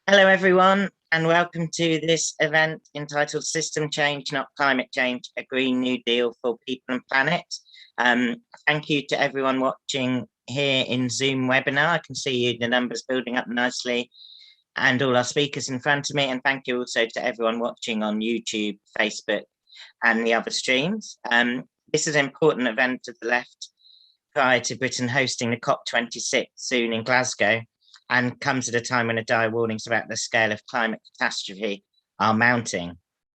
Hello, everyone, and welcome to this event entitled System Change, Not Climate Change, a Green New Deal for People and Planet. Thank you to everyone watching here in Zoom webinar. I can see you, the numbers building up nicely, and all our speakers in front of me. And thank you also to everyone watching on YouTube, Facebook, and the other streams. This is an important event of the left prior to Britain hosting the COP26 soon in Glasgow, and comes at a time when dire warnings about the scale of climate catastrophe are mounting.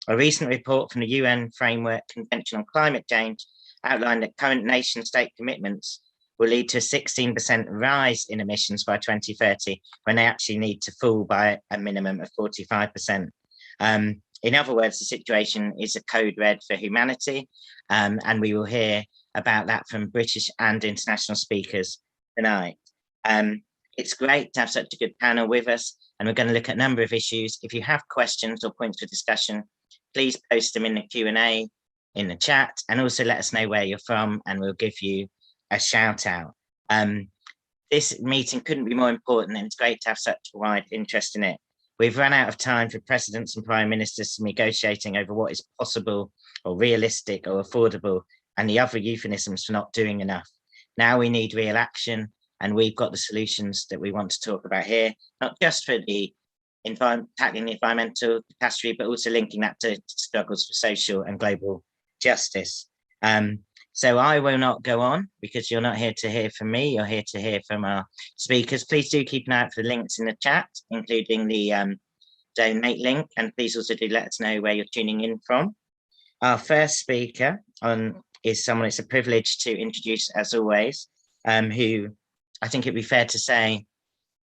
A recent report from the UN Framework Convention on Climate Change outlined that current nation-state commitments will lead to a 16% rise in emissions by 2030, when they actually need to fall by a minimum of 45%. In other words, the situation is a code red for humanity, and we will hear about that from British and international speakers tonight. It's great to have such a good panel with us, and we're going to look at a number of issues. If you have questions or points for discussion, please post them in the Q&A in the chat, and also let us know where you're from, and we'll give you a shout out. This meeting couldn't be more important, and it's great to have such a wide interest in it. We've run out of time for presidents and prime ministers negotiating over what is possible or realistic or affordable, and the other euphemisms for not doing enough. Now we need real action, and we've got the solutions that we want to talk about here, not just for the tackling the environmental catastrophe, but also linking that to struggles for social and global justice. So I will not go on, because you're not here to hear from me, you're here to hear from our speakers. Please do keep an eye out for the links in the chat, including the donate link, and please also do let us know where you're tuning in from. Our first speaker is someone it's a privilege to introduce, as always, who I think it'd be fair to say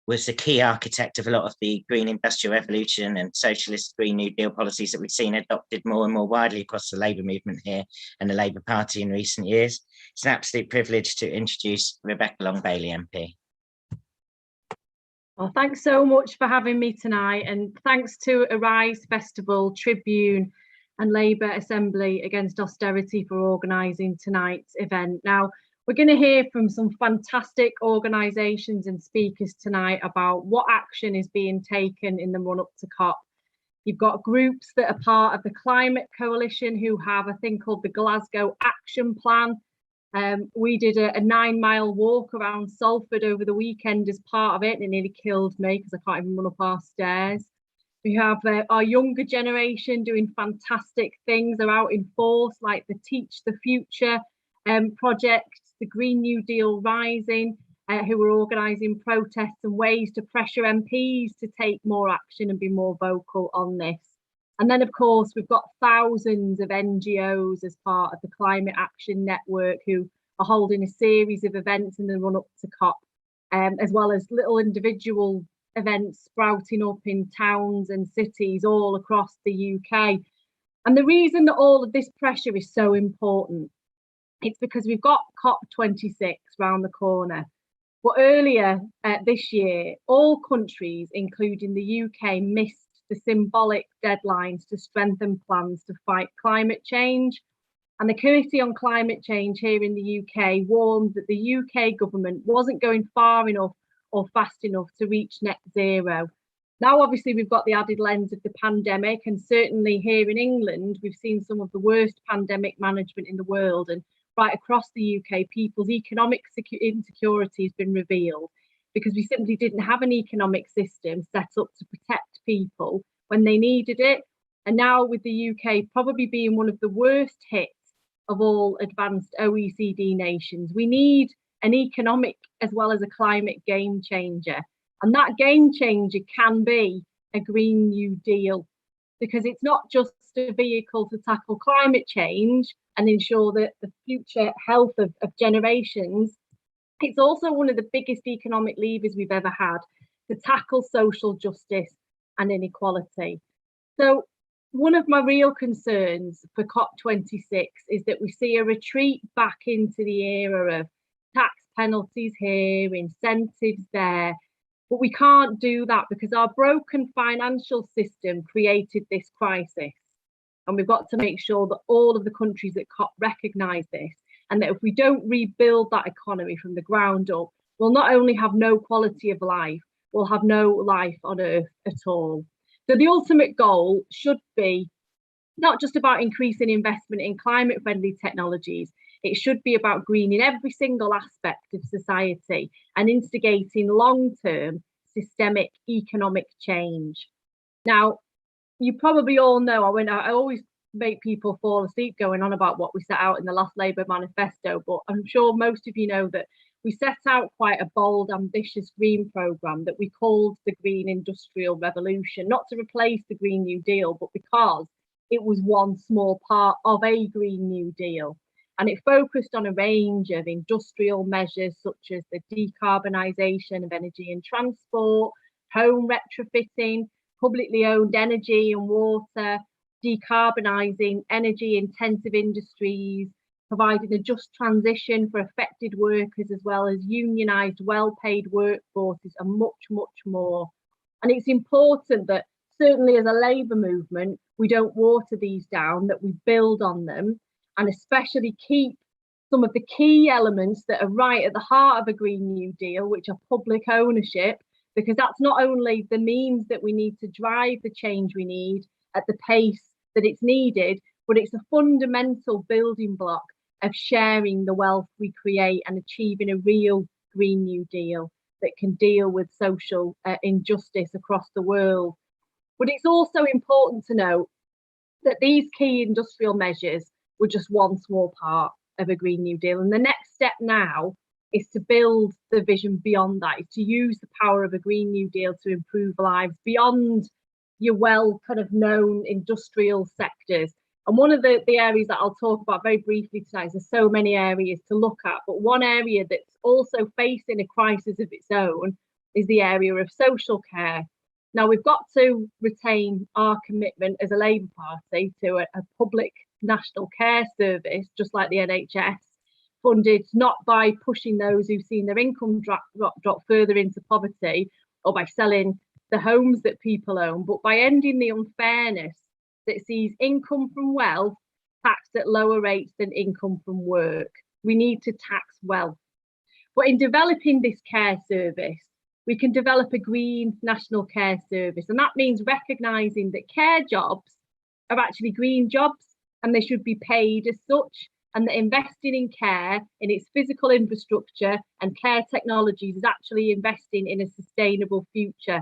was the key architect of a lot of the green industrial revolution and socialist Green New Deal policies that we've seen adopted more and more widely across the Labour movement here and the Labour Party in recent years. It's an absolute privilege to introduce Rebecca Long-Bailey MP. Well, thanks so much for having me tonight, and thanks to Arise Festival, Tribune and Labour Assembly Against Austerity for organising tonight's event. Now, we're going to hear from some fantastic organisations and speakers tonight about what action is being taken in the run-up to COP. You've got groups that are part of the Climate Coalition who have a thing called the Glasgow Action Plan. We did a 9-mile walk around Salford over the weekend as part of it, and it nearly killed me because I can't even run up our stairs. We have our younger generation doing fantastic things. They're out in force, like the Teach the Future project, the Green New Deal Rising, who are organising protests and ways to pressure MPs to take more action and be more vocal on this. And then, of course, we've got thousands of NGOs as part of the Climate Action Network who are holding a series of events in the run-up to COP, as well as little individual events sprouting up in towns and cities all across the UK. And the reason that all of this pressure is so important, it's because we've got COP26 round the corner. But earlier this year, all countries, including the UK, missed the symbolic deadlines to strengthen plans to fight climate change. And the Committee on Climate Change here in the UK warned that the UK government wasn't going far enough or fast enough to reach net zero. Now, obviously, we've got the added lens of the pandemic, and certainly here in England, we've seen some of the worst pandemic management in the world. And right across the UK, people's economic insecurity has been revealed because we simply didn't have an economic system set up to protect people when they needed it. And now, with the UK probably being one of the worst hit of all advanced OECD nations, we need an economic as well as a climate game changer. And that game changer can be a Green New Deal, because it's not just a vehicle to tackle climate change and ensure that the future health of generations, it's also one of the biggest economic levers we've ever had to tackle social justice and inequality. So one of my real concerns for COP26 is that we see a retreat back into the era of tax penalties here, incentives there, but we can't do that because our broken financial system created this crisis. And we've got to make sure that all of the countries at COP recognise this, and that if we don't rebuild that economy from the ground up, we'll not only have no quality of life, we'll have no life on Earth at all. So the ultimate goal should be not just about increasing investment in climate-friendly technologies, it should be about greening every single aspect of society and instigating long-term systemic economic change. Now, you probably all know, I always make people fall asleep going on about what we set out in the last Labour manifesto, but I'm sure most of you know that we set out quite a bold, ambitious green programme that we called the Green Industrial Revolution, not to replace the Green New Deal, but because it was one small part of a Green New Deal. And it focused on a range of industrial measures such as the decarbonisation of energy and transport, home retrofitting, publicly owned energy and water, decarbonising energy intensive industries, providing a just transition for affected workers, as well as unionised, well-paid workforces, and much, much more. And it's important that, certainly as a Labour movement, we don't water these down, that we build on them, and especially keep some of the key elements that are right at the heart of a Green New Deal, which are public ownership, because that's not only the means that we need to drive the change we need at the pace that it's needed, but it's a fundamental building block of sharing the wealth we create and achieving a real Green New Deal that can deal with social injustice across the world. But it's also important to note that these key industrial measures were just one small part of a Green New Deal. And the next step now is to build the vision beyond that, is to use the power of a Green New Deal to improve lives beyond your well kind of known industrial sectors. And one of the areas that I'll talk about very briefly tonight, there's so many areas to look at, but one area that's also facing a crisis of its own is the area of social care. Now, we've got to retain our commitment as a Labour Party to a public national care service, just like the NHS, funded not by pushing those who've seen their income drop further into poverty or by selling the homes that people own, but by ending the unfairness that sees income from wealth taxed at lower rates than income from work. We need to tax wealth. But in developing this care service, we can develop a green national care service. And that means recognising that care jobs are actually green jobs and they should be paid as such, and that investing in care, in its physical infrastructure and care technologies is actually investing in a sustainable future.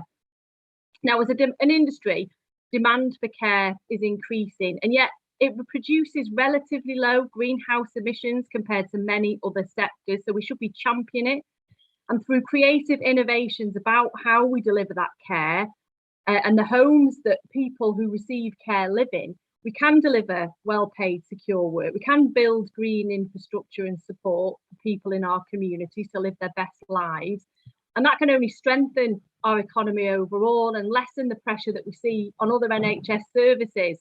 Now, as an industry, demand for care is increasing, and yet it produces relatively low greenhouse emissions compared to many other sectors. So we should be championing it. And through creative innovations about how we deliver that care and the homes that people who receive care live in, we can deliver well-paid, secure work. We can build green infrastructure and support for people in our communities to live their best lives. And that can only strengthen our economy overall and lessen the pressure that we see on other NHS services.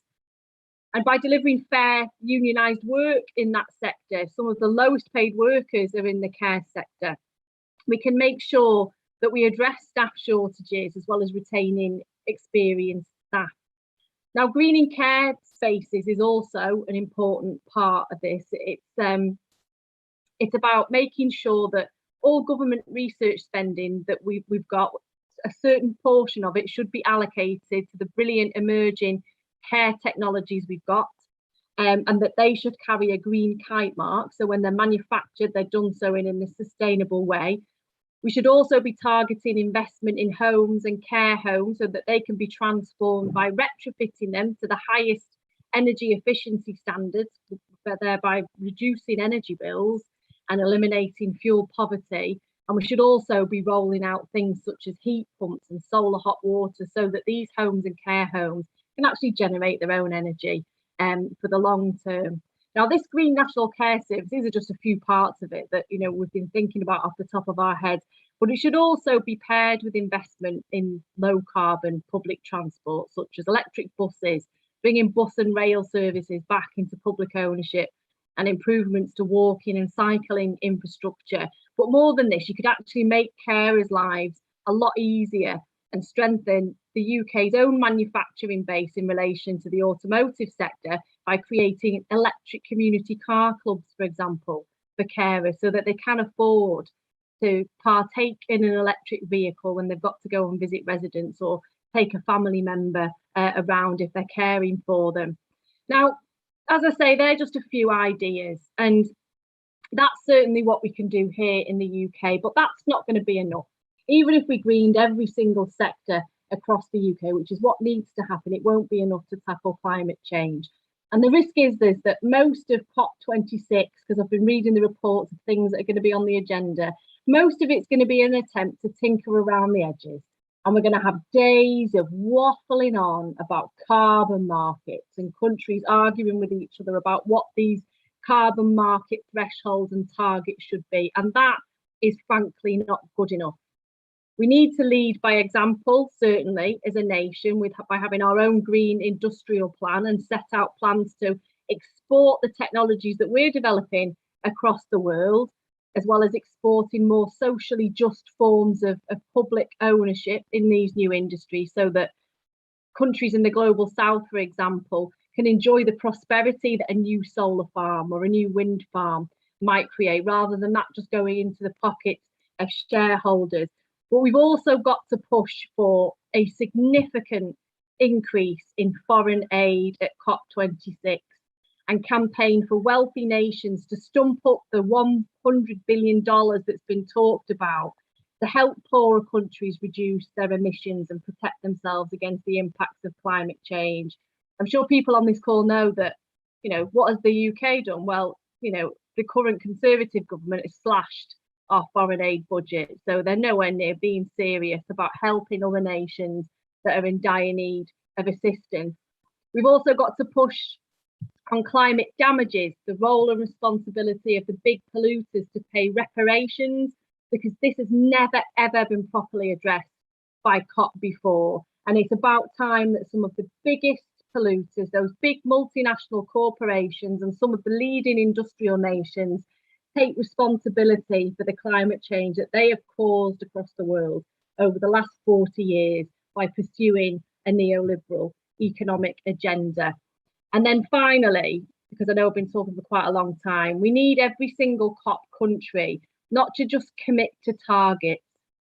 And by delivering fair unionised work in that sector, some of the lowest paid workers are in the care sector. We can make sure that we address staff shortages as well as retaining experienced staff. Now, greening care spaces is also an important part of this. It's about making sure that all government research spending that we've got, a certain portion of it should be allocated to the brilliant emerging care technologies we've got, and that they should carry a green kite mark. So when they're manufactured, they're done so in a sustainable way. We should also be targeting investment in homes and care homes so that they can be transformed by retrofitting them to the highest energy efficiency standards, thereby reducing energy bills and eliminating fuel poverty. And we should also be rolling out things such as heat pumps and solar hot water so that these homes and care homes can actually generate their own energy for the long term. Now, this Green National Care Service, these are just a few parts of it that we've been thinking about off the top of our heads, but it should also be paired with investment in low carbon public transport, such as electric buses, bringing bus and rail services back into public ownership, and improvements to walking and cycling infrastructure. But more than this, you could actually make carers' lives a lot easier and strengthen the UK's own manufacturing base in relation to the automotive sector by creating electric community car clubs, for example, for carers, so that they can afford to partake in an electric vehicle when they've got to go and visit residents or take a family member around if they're caring for them. Now, as I say, they're just a few ideas, and that's certainly what we can do here in the UK, but that's not going to be enough. Even if we greened every single sector across the UK, which is what needs to happen, it won't be enough to tackle climate change. And the risk is this, that most of COP26, because I've been reading the reports of things that are going to be on the agenda, most of it's going to be an attempt to tinker around the edges. And we're going to have days of waffling on about carbon markets and countries arguing with each other about what these carbon market thresholds and targets should be. And that is frankly not good enough. We need to lead by example, certainly, as a nation, by having our own green industrial plan and set out plans to export the technologies that we're developing across the world, as well as exporting more socially just forms of public ownership in these new industries, so that countries in the global south, for example, can enjoy the prosperity that a new solar farm or a new wind farm might create, rather than that just going into the pockets of shareholders. But we've also got to push for a significant increase in foreign aid at COP26 and campaign for wealthy nations to stump up the $100 billion that's been talked about to help poorer countries reduce their emissions and protect themselves against the impacts of climate change. I'm sure people on this call know that, what has the UK done? Well, the current Conservative government has slashed our foreign aid budget. So they're nowhere near being serious about helping other nations that are in dire need of assistance. We've also got to push on climate damages, the role and responsibility of the big polluters to pay reparations, because this has never, ever been properly addressed by COP before. And it's about time that some of the biggest polluters, those big multinational corporations and some of the leading industrial nations, take responsibility for the climate change that they have caused across the world over the last 40 years by pursuing a neoliberal economic agenda. And then finally, because I know I've been talking for quite a long time, we need every single COP country not to just commit to targets.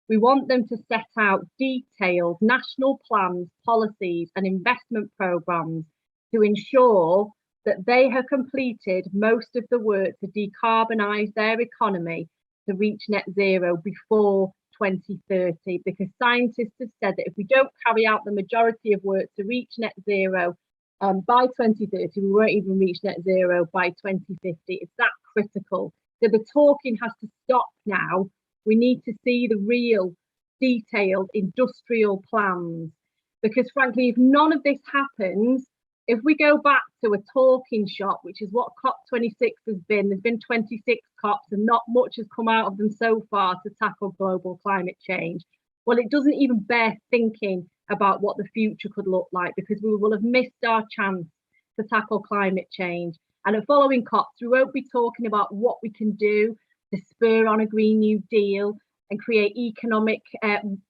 We want them to set out detailed national plans, policies and investment programmes to ensure that they have completed most of the work to decarbonise their economy to reach net zero before 2030, because scientists have said that if we don't carry out the majority of work to reach net zero by 2030, we won't even reach net zero by 2050. It's that critical. So the talking has to stop now. We need to see the real detailed industrial plans, because frankly, if none of this happens, if we go back to a talking shop, which is what COP26 has been, there's been 26 COPs and not much has come out of them so far to tackle global climate change. Well, it doesn't even bear thinking about what the future could look like, because we will have missed our chance to tackle climate change. And at following COPs, we won't be talking about what we can do to spur on a Green New Deal and create economic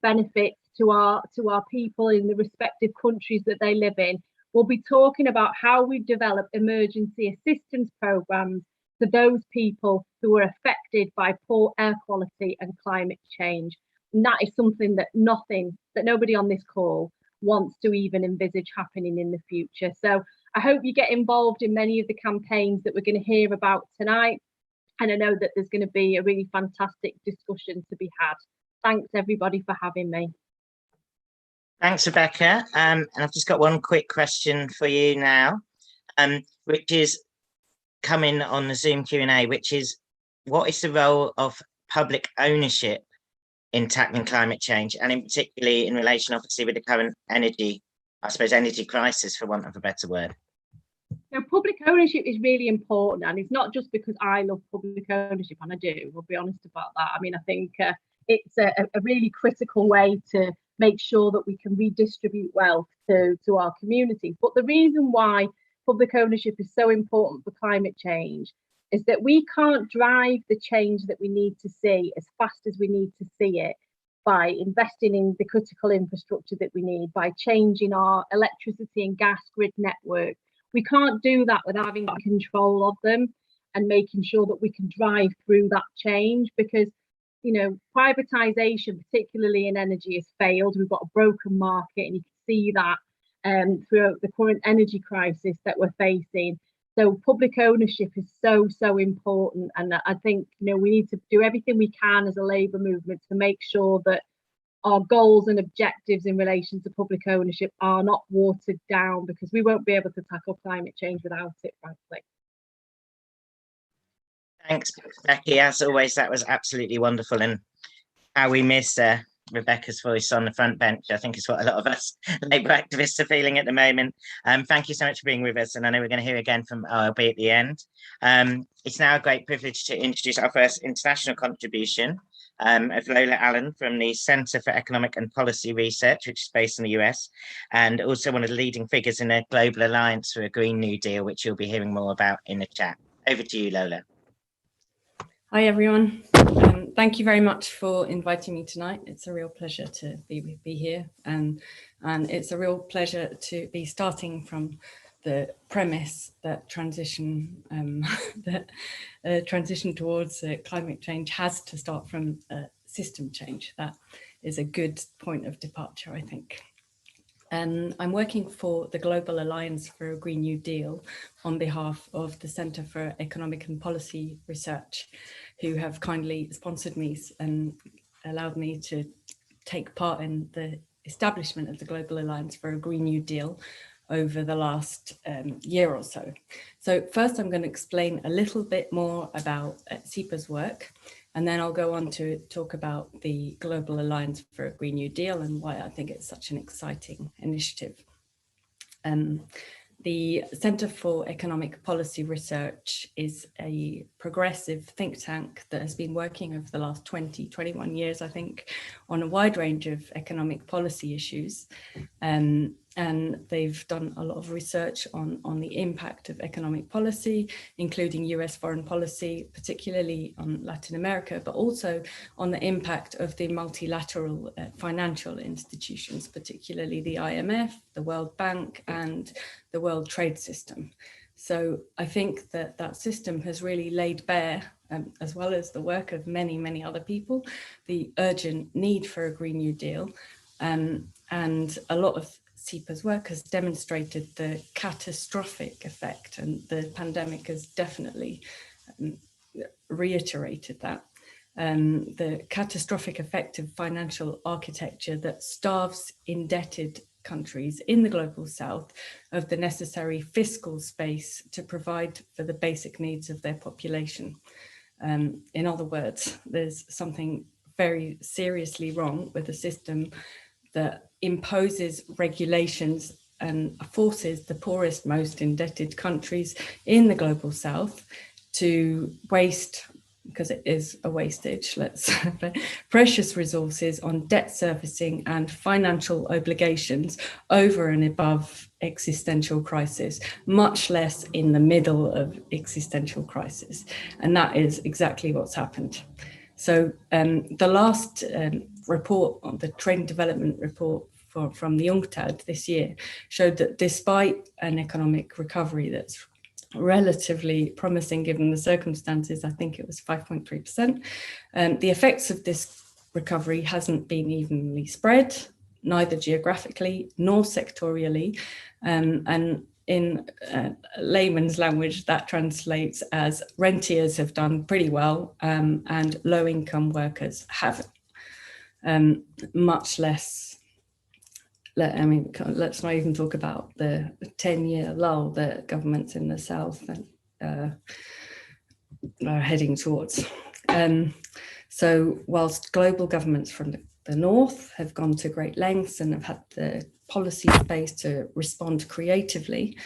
benefits to our people in the respective countries that they live in. We'll be talking about how we develop emergency assistance programs for those people who are affected by poor air quality and climate change. And that is something that nobody on this call wants to even envisage happening in the future. So I hope you get involved in many of the campaigns that we're going to hear about tonight. And I know that there's going to be a really fantastic discussion to be had. Thanks everybody for having me. Thanks, Rebecca. And I've just got one quick question for you now, which is coming on the Zoom Q&A, which is, what is the role of public ownership in tackling climate change, and in particularly in relation, obviously, with the current energy crisis, for want of a better word? Now, public ownership is really important, and it's not just because I love public ownership, and I do, we'll be honest about that. I mean, I think it's a really critical way to make sure that we can redistribute wealth to our communities. But the reason why public ownership is so important for climate change is that we can't drive the change that we need to see as fast as we need to see it by investing in the critical infrastructure that we need, by changing our electricity and gas grid network. We can't do that without having control of them and making sure that we can drive through that change, because privatisation, particularly in energy, has failed. We've got a broken market, and you can see that throughout the current energy crisis that we're facing. So public ownership is so important, and I think we need to do everything we can as a Labour movement to make sure that our goals and objectives in relation to public ownership are not watered down, because we won't be able to tackle climate change without it, frankly. Thanks, Becky. As always, that was absolutely wonderful, and how we miss Rebecca's voice on the front bench, I think, is what a lot of us Labour activists are feeling at the moment. Thank you so much for being with us, and I know we're going to hear again from RLB at the end. It's now a great privilege to introduce our first international contribution of Lola Allen from the Centre for Economic and Policy Research, which is based in the US, and also one of the leading figures in a global alliance for a Green New Deal, which you'll be hearing more about in the chat. Over to you, Lola. Hi, everyone. Thank you very much for inviting me tonight. It's a real pleasure to be here, and it's a real pleasure to be starting from the premise that transition towards climate change has to start from system change. That is a good point of departure, I think. I'm working for the Global Alliance for a Green New Deal on behalf of the Centre for Economic and Policy Research, who have kindly sponsored me and allowed me to take part in the establishment of the Global Alliance for a Green New Deal over the last year or so. So first, I'm going to explain a little bit more about SEPA's work, and then I'll go on to talk about the Global Alliance for a Green New Deal and why I think it's such an exciting initiative. The Centre for Economic Policy Research is a progressive think tank that has been working over the last 21 years, I think, on a wide range of economic policy issues. And they've done a lot of research on the impact of economic policy, including US foreign policy, particularly on Latin America, but also on the impact of the multilateral financial institutions, particularly the IMF, the World Bank, and the World Trade System. So I think that that system has really laid bare, as well as the work of many, many other people, the urgent need for a Green New Deal. And a lot of SEPA's work has demonstrated the catastrophic effect, and the pandemic has definitely reiterated that. The catastrophic effect of financial architecture that starves indebted countries in the global south of the necessary fiscal space to provide for the basic needs of their population. In other words, there's something very seriously wrong with a system that imposes regulations and forces the poorest, most indebted countries in the global south to waste, because it is a wastage, precious resources on debt servicing and financial obligations over and above existential crisis, much less in the middle of existential crisis. And that is exactly what's happened. So the last report on the trade and development report from the UNCTAD this year showed that despite an economic recovery that's relatively promising given the circumstances, I think it was 5.3%, the effects of this recovery hasn't been evenly spread, neither geographically nor sectorially, and in layman's language, that translates as rentiers have done pretty well and low-income workers haven't. Much less, I mean, let's not even talk about the 10-year lull that governments in the south are heading towards. So whilst global governments from the north have gone to great lengths and have had the policy space to respond creatively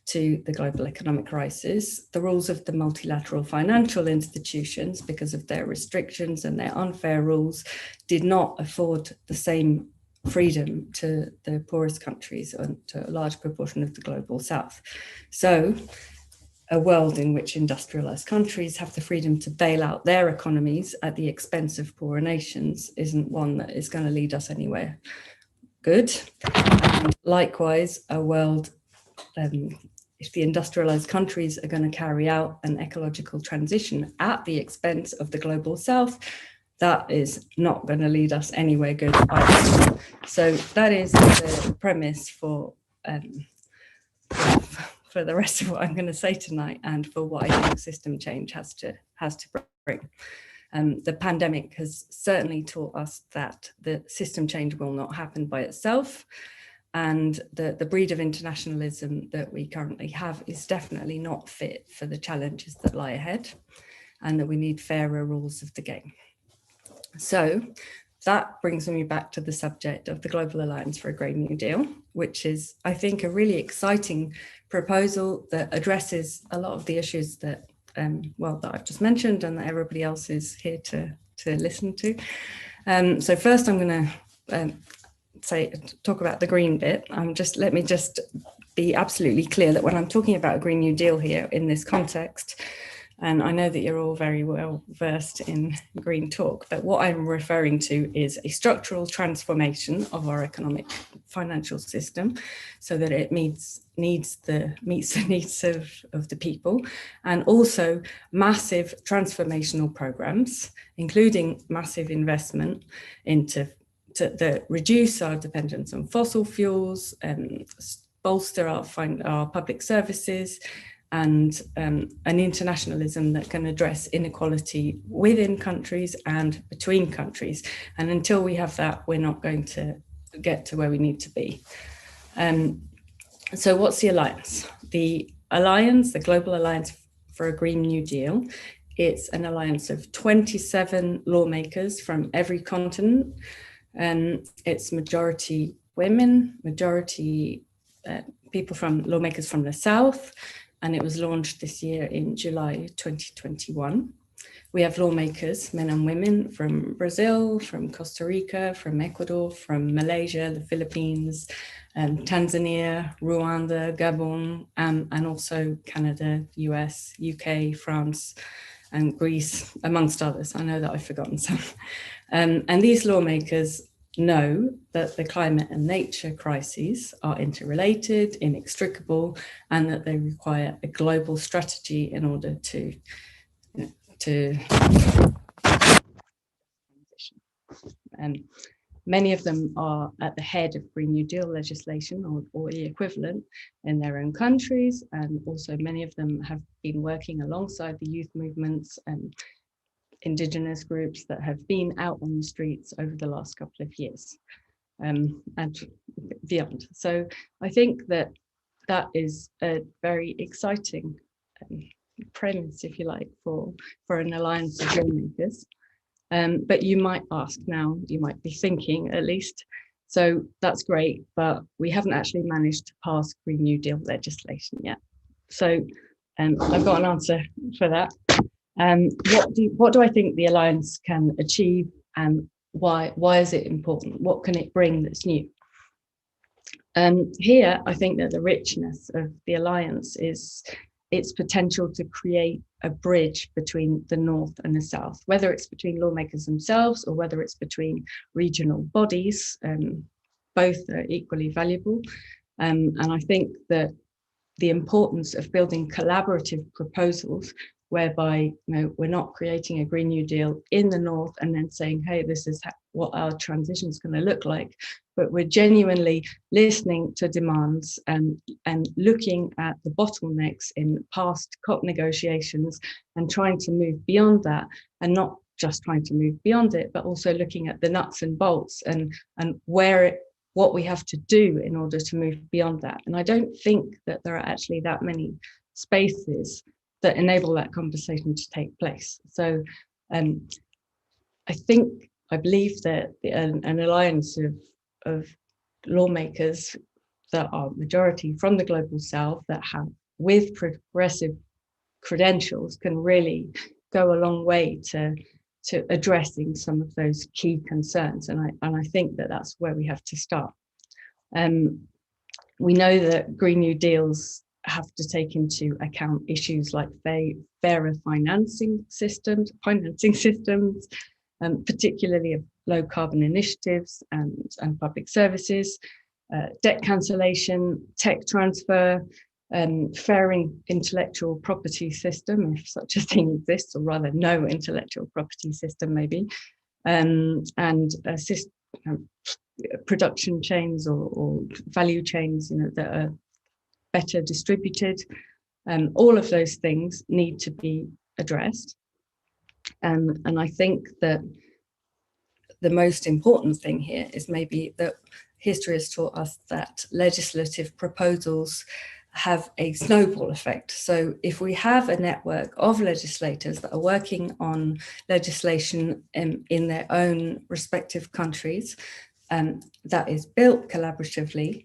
to the global economic crisis, the rules of the multilateral financial institutions, because of their restrictions and their unfair rules, did not afford the same freedom to the poorest countries and to a large proportion of the global south. So a world in which industrialized countries have the freedom to bail out their economies at the expense of poorer nations isn't one that is going to lead us anywhere good. And likewise, a world, if the industrialized countries are going to carry out an ecological transition at the expense of the global south, that is not going to lead us anywhere good either. So that is the premise for the rest of what I'm going to say tonight, and for what I think system change has to bring. The pandemic has certainly taught us that the system change will not happen by itself, and the breed of internationalism that we currently have is definitely not fit for the challenges that lie ahead, and that we need fairer rules of the game. So that brings me back to the subject of the Global Alliance for a Green New Deal, which is, I think, a really exciting proposal that addresses a lot of the issues that, that I've just mentioned and that everybody else is here to listen to. So first I'm going to talk about the green bit. Let me just be absolutely clear that when I'm talking about a Green New Deal here in this context, and I know that you're all very well versed in green talk, but what I'm referring to is a structural transformation of our economic financial system so that it meets the needs of the people, and also massive transformational programs, including massive investment to reduce our dependence on fossil fuels, bolster our public services, and an internationalism that can address inequality within countries and between countries. And until we have that, we're not going to get to where we need to be. So what's the alliance? The Global Alliance for a Green New Deal, it's an alliance of 27 lawmakers from every continent. It's majority women, majority lawmakers from the South, and it was launched this year in July 2021. We have lawmakers, men and women, from Brazil, from Costa Rica, from Ecuador, from Malaysia, the Philippines, Tanzania, Rwanda, Gabon, and also Canada, US, UK, France, and Greece, amongst others. I know that I've forgotten some. And these lawmakers know that the climate and nature crises are interrelated, inextricable, and that they require a global strategy in order to many of them are at the head of Green New Deal legislation or the equivalent in their own countries, and also many of them have been working alongside the youth movements and Indigenous groups that have been out on the streets over the last couple of years and beyond. So I think that is a very exciting premise, if you like, for an alliance of lawmakers. But you might ask now, you might be thinking at least, so that's great, but we haven't actually managed to pass Green New Deal legislation yet. So I've got an answer for that. What do I think the alliance can achieve, and why is it important? What can it bring that's new? Here, I think that the richness of the alliance is its potential to create a bridge between the North and the South, whether it's between lawmakers themselves or whether it's between regional bodies. Both are equally valuable. And I think that the importance of building collaborative proposals whereby we're not creating a Green New Deal in the North and then saying, hey, this is what our transition is going to look like, but we're genuinely listening to demands and looking at the bottlenecks in past COP negotiations and trying to move beyond that, and not just trying to move beyond it, but also looking at the nuts and bolts and what we have to do in order to move beyond that. And I don't think that there are actually that many spaces that enable that conversation to take place. So I believe that an alliance of lawmakers that are majority from the global South that have with progressive credentials can really go a long way to addressing some of those key concerns. And I think that that's where we have to start. We know that Green New Deals have to take into account issues like fairer financing systems, particularly of low carbon initiatives and public services, debt cancellation, tech transfer, fairing intellectual property system, if such a thing exists, or rather no intellectual property system maybe, and assist production chains or value chains, that are better distributed. All of those things need to be addressed. And I think that the most important thing here is maybe that history has taught us that legislative proposals have a snowball effect. So if we have a network of legislators that are working on legislation in their own respective countries, that is built collaboratively,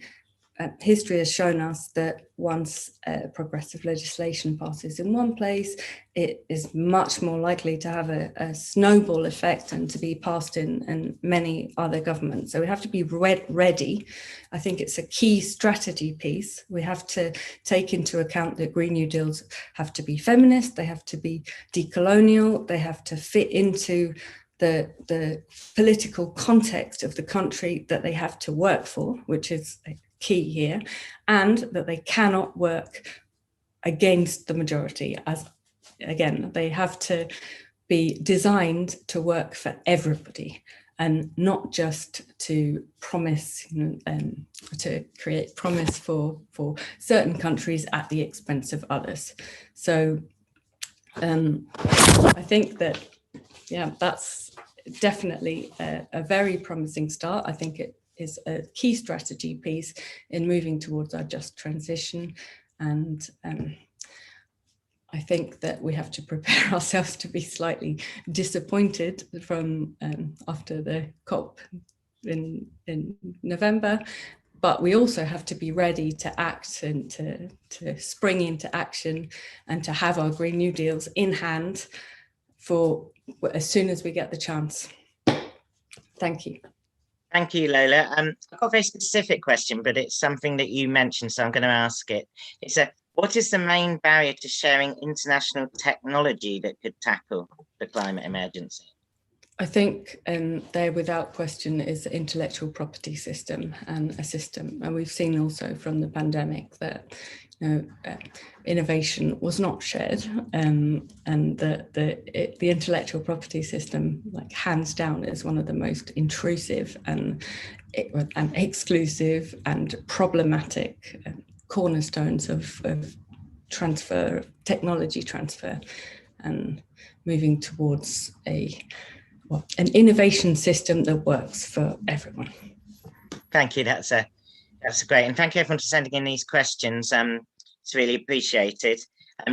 history has shown us that once progressive legislation passes in one place, it is much more likely to have a snowball effect and to be passed in many other governments. So we have to be ready. I think it's a key strategy piece. We have to take into account that Green New Deals have to be feminist, they have to be decolonial, they have to fit into the political context of the country that they have to work for, which is key here, and that they cannot work against the majority. As again, they have to be designed to work for everybody and not just to promise, to create promise for certain countries at the expense of others. So I think that, that's definitely a very promising start. I think it is a key strategy piece in moving towards our just transition. And I think that we have to prepare ourselves to be slightly disappointed from after the COP in November, but we also have to be ready to act and to spring into action and to have our Green New Deals in hand for as soon as we get the chance. Thank you. Thank you, Lola. I've got a very specific question, but it's something that you mentioned, so I'm going to ask it. It's what is the main barrier to sharing international technology that could tackle the climate emergency? I think there, without question, is the intellectual property system and a system. And we've seen also from the pandemic that innovation was not shared, and the intellectual property system, like hands down, is one of the most intrusive and exclusive and problematic cornerstones of transfer, technology transfer, and moving towards an innovation system that works for everyone. Thank you. That's great, and thank you everyone for sending in these questions. It's really appreciated.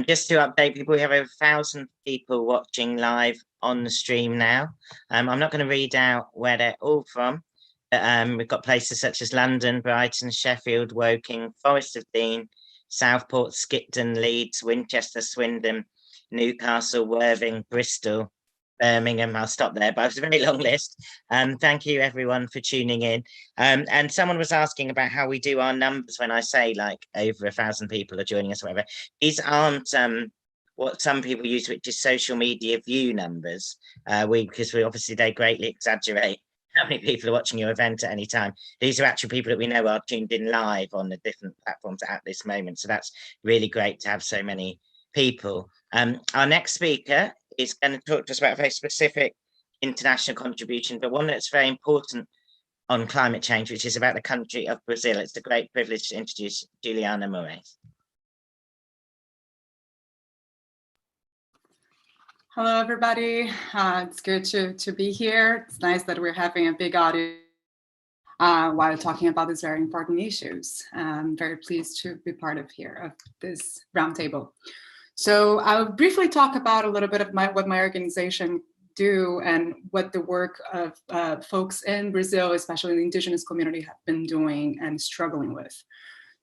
Just to update people, we have over 1,000 people watching live on the stream now. I'm not going to read out where they're all from, but we've got places such as London, Brighton, Sheffield, Woking, Forest of Dean, Southport, Skipton, Leeds, Winchester, Swindon, Newcastle, Worthing, Bristol, Birmingham. I'll stop there, but it's a very long list. Thank you everyone for tuning in. And someone was asking about how we do our numbers when I say like over 1,000 people are joining us or whatever. These aren't what some people use, which is social media view numbers, because they greatly exaggerate how many people are watching your event at any time. These are actual people that we know are tuned in live on the different platforms at this moment. So that's really great to have so many people. Our next speaker is going to talk to us about a very specific international contribution, but one that's very important on climate change, which is about the country of Brazil. It's a great privilege to introduce Juliana Moraes. Hello, everybody. It's good to be here. It's nice that we're having a big audience while talking about these very important issues. I'm very pleased to be part of this roundtable. So I'll briefly talk about a little bit of what my organization do and what the work of folks in Brazil, especially the indigenous community, have been doing and struggling with.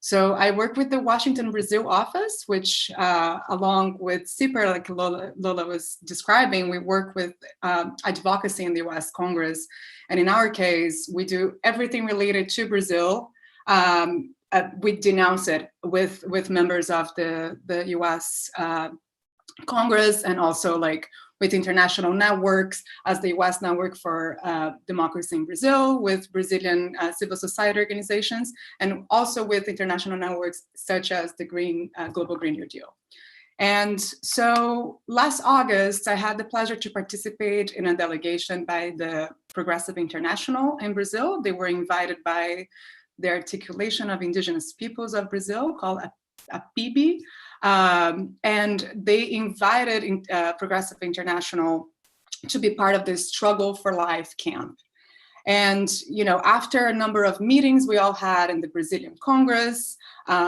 So I work with the Washington Brazil office, which along with CIPER, like Lola was describing, we work with advocacy in the US Congress. And in our case, we do everything related to Brazil. We denounce it with members of the US Congress, and also like with international networks, as the US Network for Democracy in Brazil, with Brazilian civil society organizations, and also with international networks such as the Global Green New Deal. And so last August, I had the pleasure to participate in a delegation by the Progressive International in Brazil. They were invited by the Articulation of Indigenous Peoples of Brazil, called APIB. And they invited Progressive International to be part of this Struggle for Life camp. And, after a number of meetings we all had in the Brazilian Congress,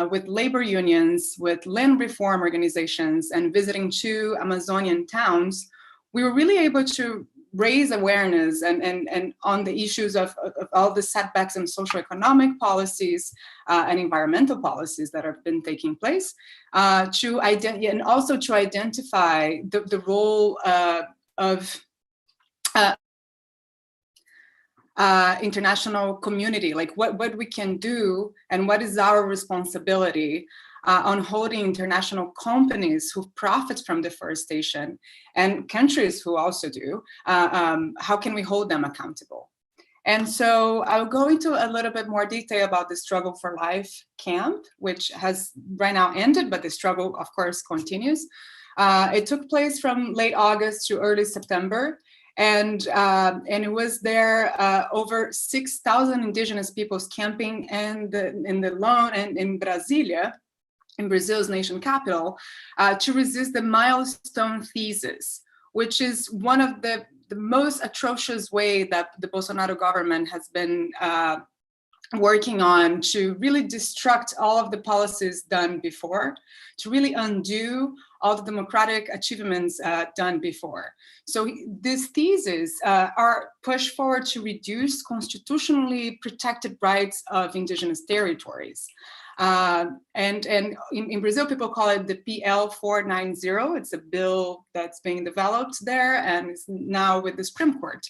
with labor unions, with land reform organizations, and visiting 2 Amazonian towns, we were really able to raise awareness and on the issues of all the setbacks in socioeconomic policies and environmental policies that have been taking place, and also to identify the role of international community, like what we can do and what is our responsibility on holding international companies who profit from deforestation and countries who also do. How can we hold them accountable? And so I'll go into a little bit more detail about the Struggle for Life camp, which has right now ended, but the struggle, of course, continues. It took place from late August to early September. And it was there over 6,000 indigenous peoples camping in the lawn and in Brasília, in Brazil's nation capital, to resist the milestone thesis, which is one of the most atrocious way that the Bolsonaro government has been working on to really destruct all of the policies done before, to really undo all the democratic achievements done before. So these theses are pushed forward to reduce constitutionally protected rights of indigenous territories. And in Brazil, people call it the PL 490. It's a bill that's being developed there and is now with the Supreme Court.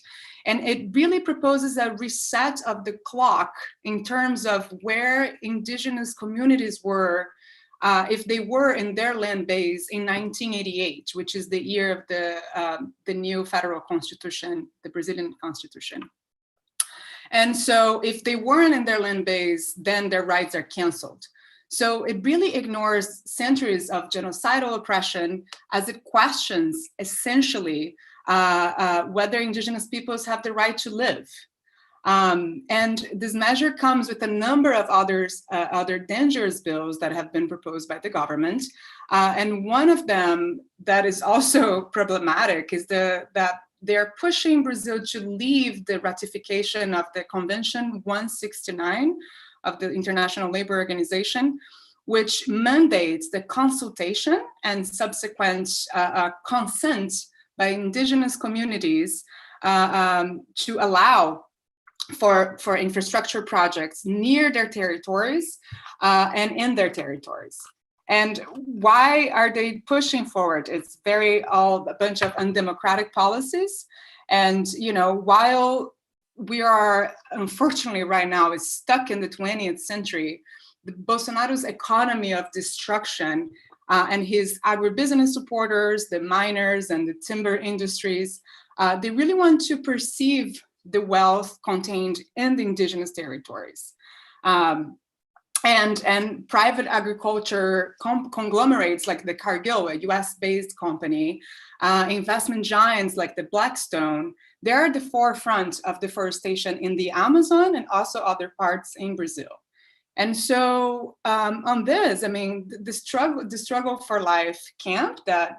And it really proposes a reset of the clock in terms of where indigenous communities were if they were in their land base in 1988, which is the year of the new federal constitution, the Brazilian constitution. And so if they weren't in their land base, then their rights are canceled. So it really ignores centuries of genocidal oppression as it questions essentially whether indigenous peoples have the right to live. And this measure comes with a number of other dangerous bills that have been proposed by the government. And one of them that is also problematic is that they're pushing Brazil to leave the ratification of the Convention 169 of the International Labour Organization, which mandates the consultation and subsequent consent by indigenous communities to allow for infrastructure projects near their territories and in their territories. And why are they pushing forward? It's a bunch of undemocratic policies. And, while we are, unfortunately, right now is stuck in the 20th century, Bolsonaro's economy of destruction and his agribusiness supporters, the miners and the timber industries, they really want to perceive the wealth contained in the indigenous territories. And private agriculture conglomerates like the Cargill, a US-based company, investment giants like the Blackstone, they're at the forefront of deforestation in the Amazon and also other parts in Brazil. And so on this, the struggle for life camp that,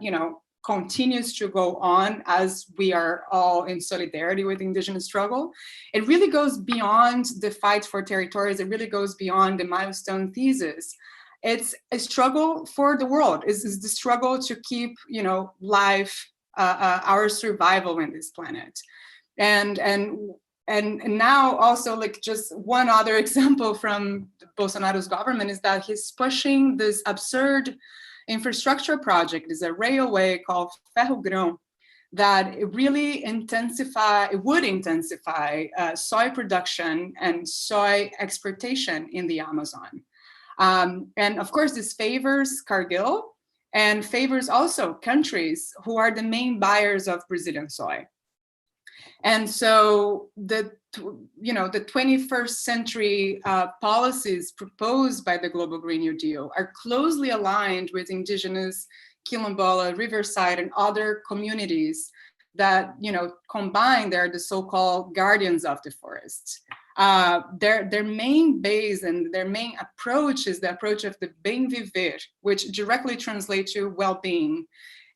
continues to go on as we are all in solidarity with indigenous struggle. It really goes beyond the fight for territories. It really goes beyond the milestone thesis. It's a struggle for the world. It's the struggle to keep, life, our survival in this planet. And now also, like, just one other example from Bolsonaro's government is that he's pushing this absurd infrastructure project. Is a railway called Ferrogrão that really would intensify soy production and soy exportation in the Amazon. And of course, this favors Cargill and favors also countries who are the main buyers of Brazilian soy. And so the 21st century policies proposed by the Global Green New Deal are closely aligned with indigenous Quilombola, Riverside, and other communities that, combined, they're the so-called guardians of the forest. Their main base and their main approach is the approach of the bem viver, which directly translates to well-being,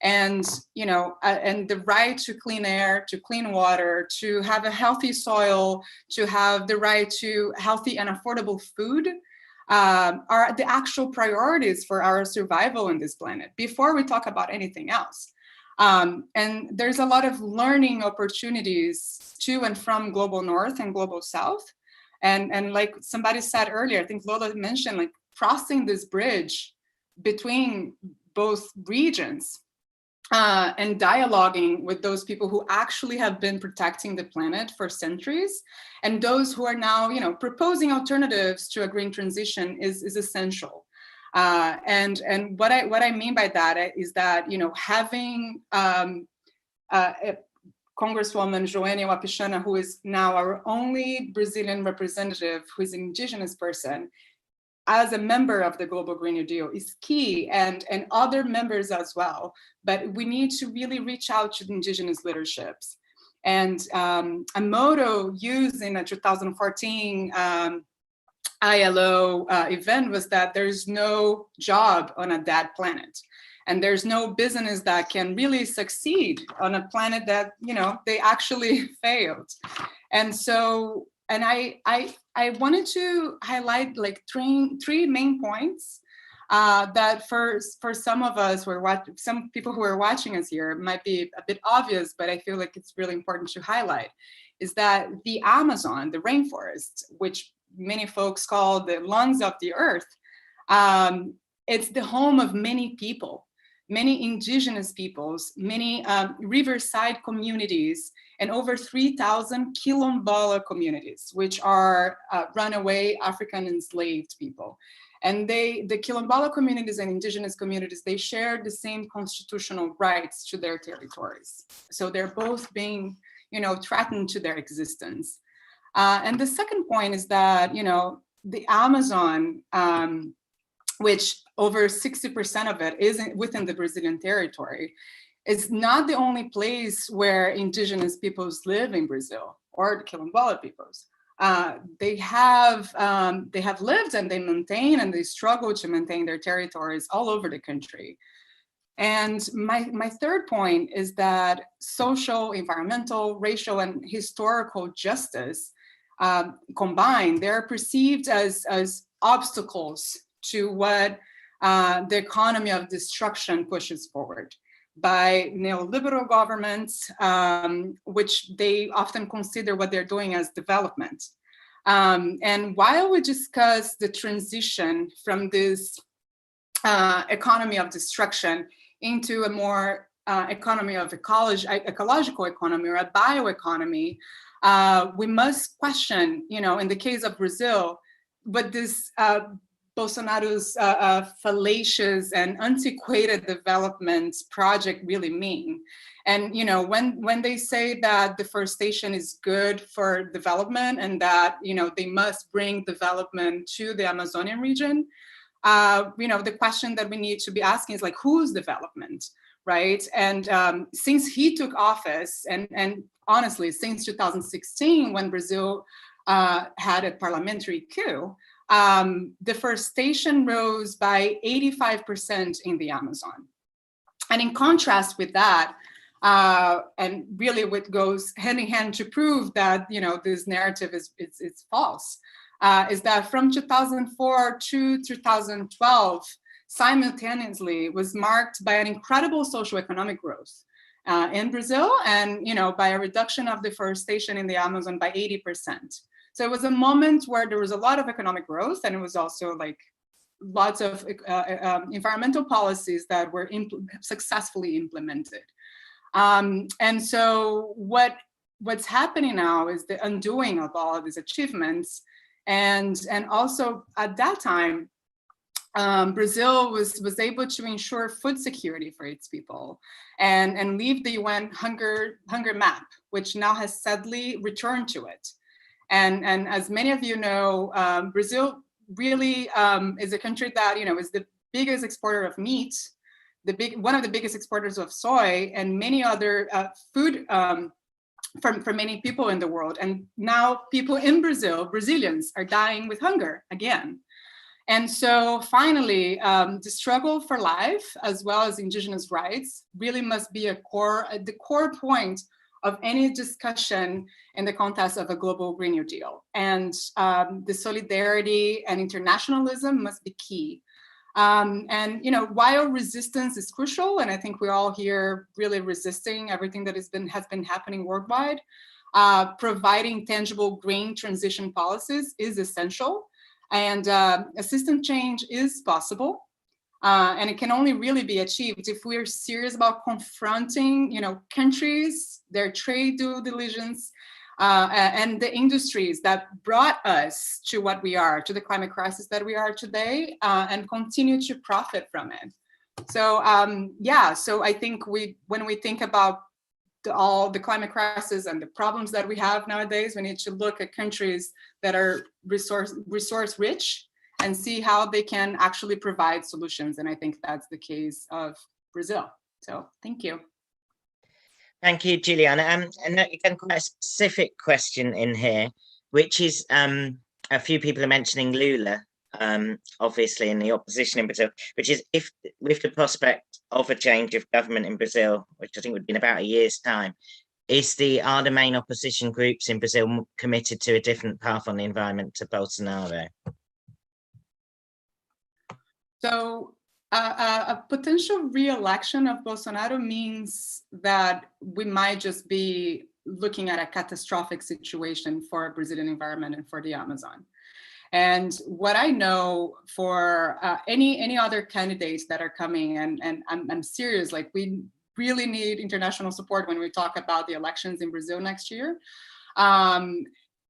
and and the right to clean air, to clean water, to have a healthy soil, to have the right to healthy and affordable food, are the actual priorities for our survival on this planet before we talk about anything else. And there's a lot of learning opportunities to and from global north and global south. And like somebody said earlier, I think Lola mentioned, like crossing this bridge between both regions and dialoguing with those people who actually have been protecting the planet for centuries, and those who are now, proposing alternatives to a green transition is essential. And what I mean by that is that, having Congresswoman Joênia Wapichana, who is now our only Brazilian representative who is an indigenous person, as a member of the Global Green New Deal is key, and other members as well. But we need to really reach out to the indigenous leaderships. And a motto used in a 2014 ILO event was that there's no job on a dead planet. And there's no business that can really succeed on a planet that, they actually failed. And so, and I wanted to highlight like three main points that for some of us, some people who are watching us here, might be a bit obvious, but I feel like it's really important to highlight, is that the Amazon, the rainforest, which many folks call the lungs of the earth, it's the home of many people, many indigenous peoples, many riverside communities, and over 3,000 Quilombola communities, which are runaway African enslaved people. And the Quilombola communities and indigenous communities, they share the same constitutional rights to their territories. So they're both being, threatened to their existence. And the second point is that, the Amazon, which over 60% of it is within the Brazilian territory, is not the only place where indigenous peoples live in Brazil, or the Quilombola peoples. They have lived, and they maintain, and they struggle to maintain their territories all over the country. And my third point is that social, environmental, racial, and historical justice combined, they're perceived as obstacles to what the economy of destruction pushes forward by neoliberal governments, which they often consider what they're doing as development. And while we discuss the transition from this economy of destruction into a more economy of ecological economy, or a bioeconomy, we must question, in the case of Brazil, what this Bolsonaro's fallacious and antiquated development project really mean. And when they say that deforestation is good for development, and that they must bring development to the Amazonian region, the question that we need to be asking is like, whose development, right? And since he took office, and honestly, since 2016, when Brazil had a parliamentary coup, deforestation rose by 85% in the Amazon. And in contrast with that, and really what goes hand in hand to prove that this narrative is false, is that from 2004 to 2012, simultaneously was marked by an incredible socioeconomic growth in Brazil, and by a reduction of deforestation in the Amazon by 80%. So it was a moment where there was a lot of economic growth, and it was also like lots of environmental policies that were successfully implemented. And so what's happening now is the undoing of all of these achievements. And also at that time, Brazil was able to ensure food security for its people, and leave the UN hunger map, which now has sadly returned to it. And as many of you know, Brazil really is a country that is the biggest exporter of meat one of the biggest exporters of soy and many other food for many people in the world. And now people in Brazil, Brazilians, are dying with hunger again. And so finally, the struggle for life, as well as indigenous rights, really must be the core point of any discussion in the context of a global Green New Deal. And the solidarity and internationalism must be key. And while resistance is crucial, and I think we're all here really resisting everything that has been happening worldwide, providing tangible green transition policies is essential. And a system change is possible, and it can only really be achieved if we're serious about confronting, countries, their trade due diligence, and the industries that brought us to what we are, to the climate crisis that we are today, and continue to profit from it. So, so I think when we think about all the climate crisis and the problems that we have nowadays, we need to look at countries that are resource rich and see how they can actually provide solutions. And I think that's the case of Brazil. So thank you. Thank you, Juliana. And again, quite a specific question in here, which is a few people are mentioning Lola, obviously in the opposition in Brazil, which is if with the prospect of a change of government in Brazil, which I think would be in about a year's time, are the main opposition groups in Brazil committed to a different path on the environment to Bolsonaro? So a potential re-election of Bolsonaro means that we might just be looking at a catastrophic situation for a Brazilian environment and for the Amazon. And what I know for any other candidates that are coming, and I'm serious, like we really need international support when we talk about the elections in Brazil next year.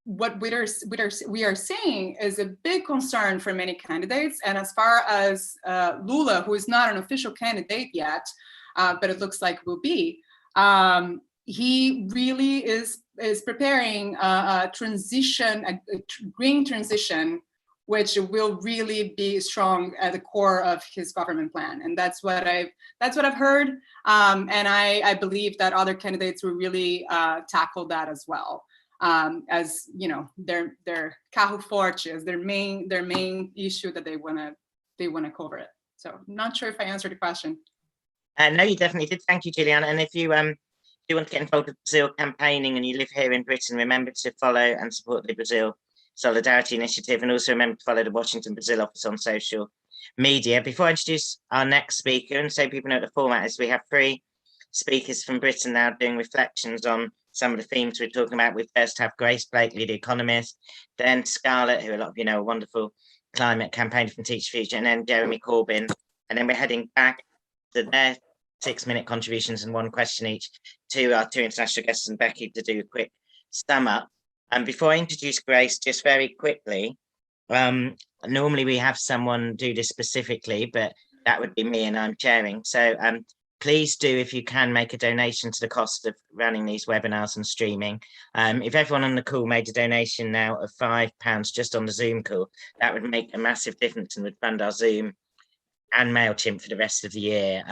What we are seeing is a big concern for many candidates. And as far as Lula, who is not an official candidate yet, but it looks like will be, he really is preparing a transition, a green transition, which will really be strong at the core of his government plan. And that's what I've heard. And I believe that other candidates will really tackle that as well. As their carro forte, as their main issue that they wanna cover it. So I'm not sure if I answered the question. No, you definitely did. Thank you, Juliana. And if you do want to get involved with Brazil campaigning and you live here in Britain, remember to follow and support the Brazil Solidarity Initiative, and also remember to follow the Washington Brazil office on social media. Before I introduce our next speaker, and so people know what the format is, we have 3 speakers from Britain now doing reflections on some of the themes we're talking about. We first have Grace Blakeley, the economist, then Scarlett, who a lot of you know, a wonderful climate campaigner from Teach Future, and then Jeremy Corbyn. And then we're heading back to their 6-minute contributions and 1 question each to our 2 international guests and Becky to do a quick sum up. And before I introduce Grace, just very quickly, normally we have someone do this specifically, but that would be me and I'm chairing. So please do, if you can, make a donation to the cost of running these webinars and streaming. If everyone on the call made a donation now of £5 just on the Zoom call, that would make a massive difference and would fund our Zoom and MailChimp for the rest of the year.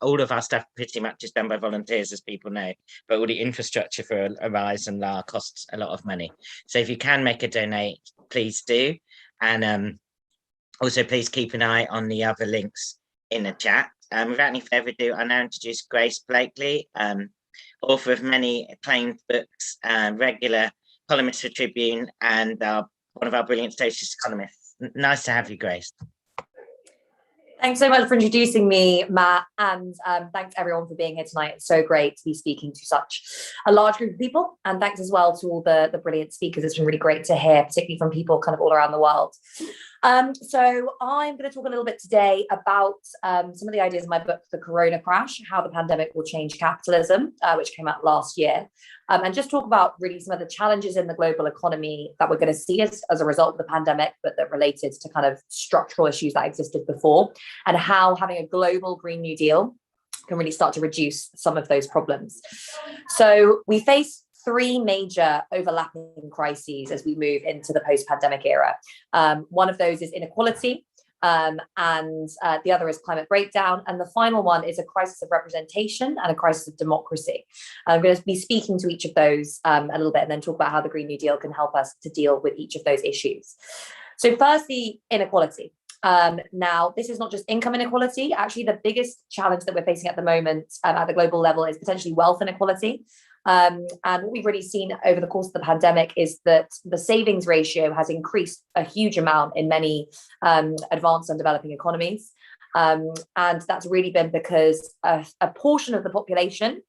All of our stuff pretty much is done by volunteers, as people know, but all the infrastructure for Arise and LA costs a lot of money. So if you can make a donate, please do. And also please keep an eye on the other links in the chat. Without any further ado, I now introduce Grace Blakeley, author of many acclaimed books, regular columnist for Tribune, and one of our brilliant socialist economists. Nice to have you, Grace. Thanks so much for introducing me, Matt, and thanks everyone for being here tonight. It's so great to be speaking to such a large group of people, and thanks as well to all the brilliant speakers. It's been really great to hear, particularly from people kind of all around the world. So I'm going to talk a little bit today about some of the ideas in my book, The Corona Crash, How the Pandemic Will Change Capitalism, which came out last year, and just talk about really some of the challenges in the global economy that we're going to see as a result of the pandemic, but that related to kind of structural issues that existed before, and how having a global Green New Deal can really start to reduce some of those problems. So we face 3 major overlapping crises as we move into the post-pandemic era. One of those is inequality, and the other is climate breakdown. And the final one is a crisis of representation and a crisis of democracy. I'm going to be speaking to each of those a little bit and then talk about how the Green New Deal can help us to deal with each of those issues. So firstly, inequality. Now, this is not just income inequality. Actually, the biggest challenge that we're facing at the moment at the global level is potentially wealth inequality. And what we've really seen over the course of the pandemic is that the savings ratio has increased a huge amount in many advanced and developing economies. And that's really been because a portion of the population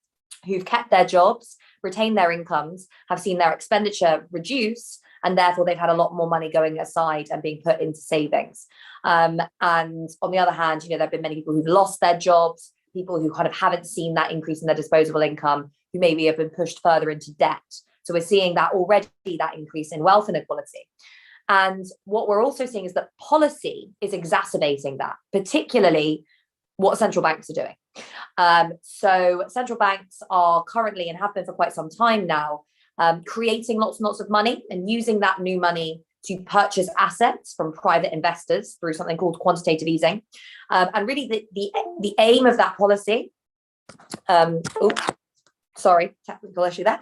who've kept their jobs, retained their incomes, have seen their expenditure reduce, and therefore they've had a lot more money going aside and being put into savings. And on the other hand, there have been many people who've lost their jobs, people who kind of haven't seen that increase in their disposable income, who maybe have been pushed further into debt. So we're seeing that already, that increase in wealth inequality. And what we're also seeing is that policy is exacerbating that, particularly what central banks are doing. So central banks are currently, and have been for quite some time now, creating lots and lots of money and using that new money to purchase assets from private investors through something called quantitative easing. And really the aim of that policy, technical issue there.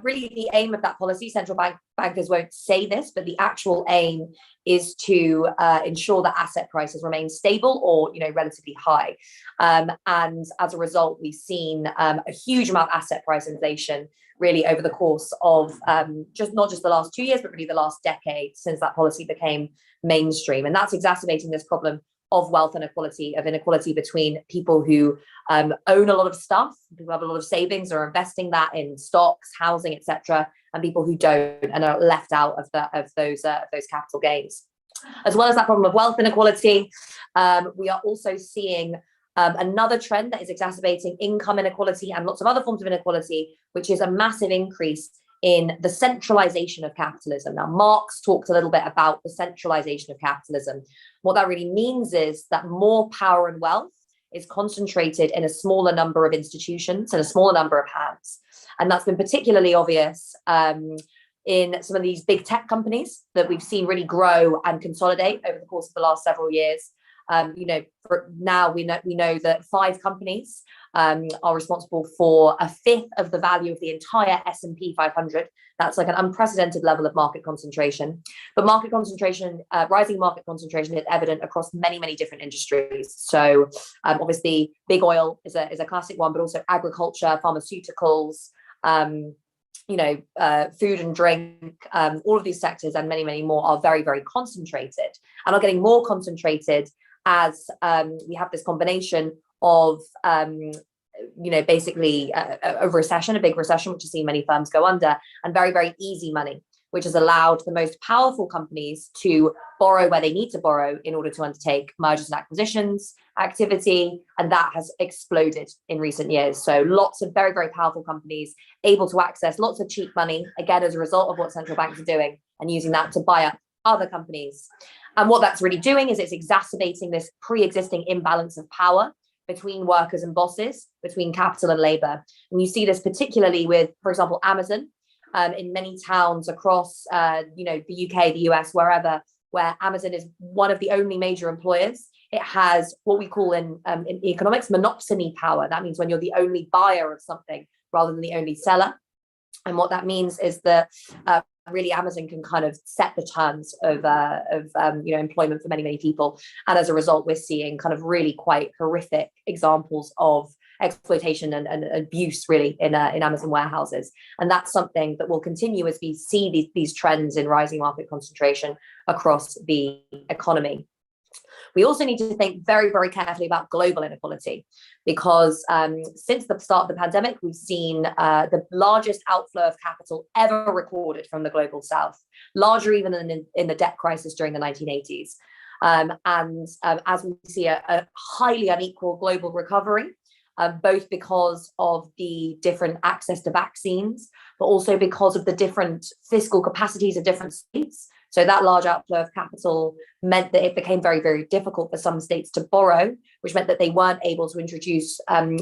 Really the aim of that policy, central bankers won't say this, but the actual aim is to ensure that asset prices remain stable or relatively high. And as a result, we've seen a huge amount of asset price inflation really over the course of not just the last 2 years, but really the last decade since that policy became mainstream. And that's exacerbating this problem of wealth inequality, of inequality between people who own a lot of stuff, who have a lot of savings or are investing that in stocks, housing, etc., and people who don't and are left out of those capital gains. As well as that problem of wealth inequality, we are also seeing another trend that is exacerbating income inequality and lots of other forms of inequality, which is a massive increase in the centralization of capitalism. Now, Marx talked a little bit about the centralization of capitalism. What that really means is that more power and wealth is concentrated in a smaller number of institutions and a smaller number of hands. And that's been particularly obvious in some of these big tech companies that we've seen really grow and consolidate over the course of the last several years. For now we know that 5 companies are responsible for a fifth of the value of the entire S&P 500. That's like an unprecedented level of market concentration. But market concentration, rising market concentration, is evident across many, many different industries. So obviously, big oil is a classic one, but also agriculture, pharmaceuticals, food and drink, all of these sectors and many, many more are very, very concentrated and are getting more concentrated as we have this combination of, basically a recession, a big recession, which has seen many firms go under, and very, very easy money, which has allowed the most powerful companies to borrow where they need to borrow in order to undertake mergers and acquisitions activity. And that has exploded in recent years. So lots of very, very powerful companies able to access lots of cheap money, again, as a result of what central banks are doing and using that to buy up other companies. And what that's really doing is it's exacerbating this pre-existing imbalance of power between workers and bosses, between capital and labor. And you see this particularly with, for example, Amazon, in many towns across, the UK, the US, wherever, where Amazon is one of the only major employers. It has what we call in economics monopsony power. That means when you're the only buyer of something rather than the only seller. And what that means is that really Amazon can kind of set the terms of employment for many, many people. And as a result, we're seeing kind of really quite horrific examples of exploitation and abuse really in Amazon warehouses. And that's something that will continue as we see these trends in rising market concentration across the economy. We also need to think very, very carefully about global inequality, because since the start of the pandemic, we've seen the largest outflow of capital ever recorded from the global south, larger even than in the debt crisis during the 1980s. As we see a highly unequal global recovery, both because of the different access to vaccines, but also because of the different fiscal capacities of different states. So that large outflow of capital meant that it became very, very difficult for some states to borrow, which meant that they weren't able to introduce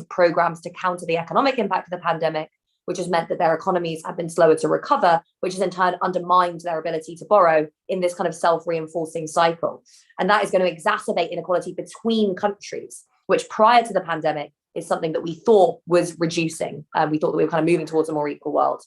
programs to counter the economic impact of the pandemic, which has meant that their economies have been slower to recover, which has in turn undermined their ability to borrow in this kind of self-reinforcing cycle. And that is going to exacerbate inequality between countries, which prior to the pandemic is something that we thought was reducing. We thought that we were kind of moving towards a more equal world.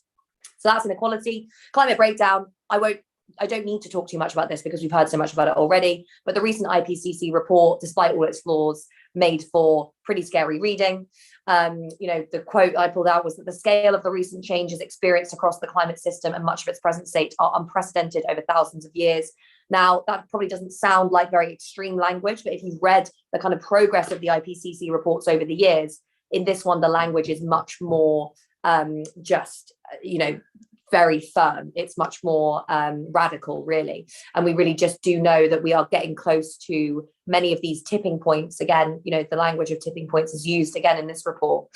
So that's inequality. Climate breakdown, I don't need to talk too much about this because we've heard so much about it already, but the recent IPCC report, despite all its flaws, made for pretty scary reading. The quote I pulled out was that the scale of the recent changes experienced across the climate system and much of its present state are unprecedented over thousands of years. Now, that probably doesn't sound like very extreme language, but if you've read the kind of progress of the IPCC reports over the years, in this one, the language is much more very firm. It's much more radical, really. And we really just do know that we are getting close to many of these tipping points. Again, the language of tipping points is used again in this report,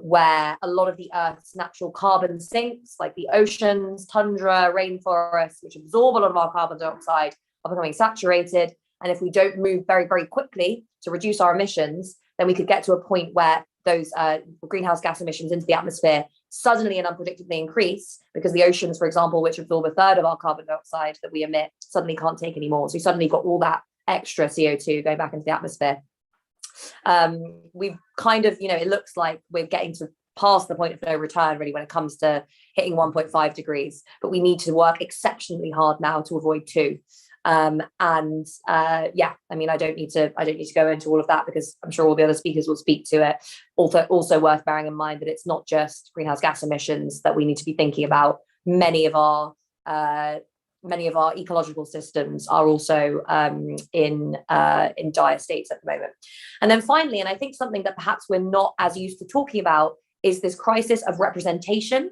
where a lot of the Earth's natural carbon sinks, like the oceans, tundra, rainforests, which absorb a lot of our carbon dioxide, are becoming saturated. And if we don't move very, very quickly to reduce our emissions, then we could get to a point where those greenhouse gas emissions into the atmosphere suddenly and unpredictably increase because the oceans, for example, which absorb a third of our carbon dioxide that we emit, suddenly can't take anymore. So we suddenly got all that extra CO2 going back into the atmosphere. We've kind of, it looks like we're getting to past the point of no return, really, when it comes to hitting 1.5 degrees, but we need to work exceptionally hard now to avoid 2. I don't need to go into all of that because I'm sure all the other speakers will speak to it. Also worth bearing in mind that it's not just greenhouse gas emissions that we need to be thinking about. Many of our ecological systems are also in dire states at the moment. And then finally, and I think something that perhaps we're not as used to talking about, is this crisis of representation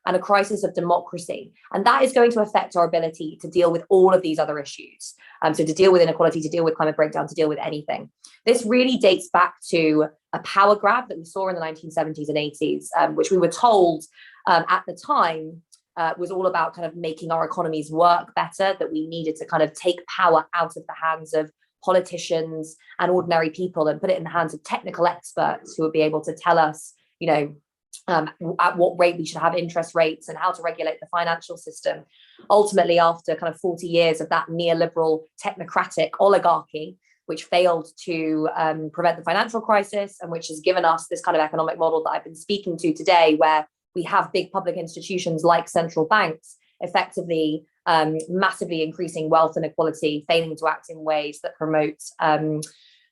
and a crisis of democracy. And that is going to affect our ability to deal with all of these other issues. So to deal with inequality, to deal with climate breakdown, to deal with anything. This really dates back to a power grab that we saw in the 1970s and 80s, which we were told at the time was all about kind of making our economies work better, that we needed to kind of take power out of the hands of politicians and ordinary people and put it in the hands of technical experts who would be able to tell us, at what rate we should have interest rates and how to regulate the financial system. Ultimately, after kind of 40 years of that neoliberal technocratic oligarchy, which failed to prevent the financial crisis and which has given us this kind of economic model that I've been speaking to today, where we have big public institutions like central banks effectively massively increasing wealth inequality, failing to act in ways that promote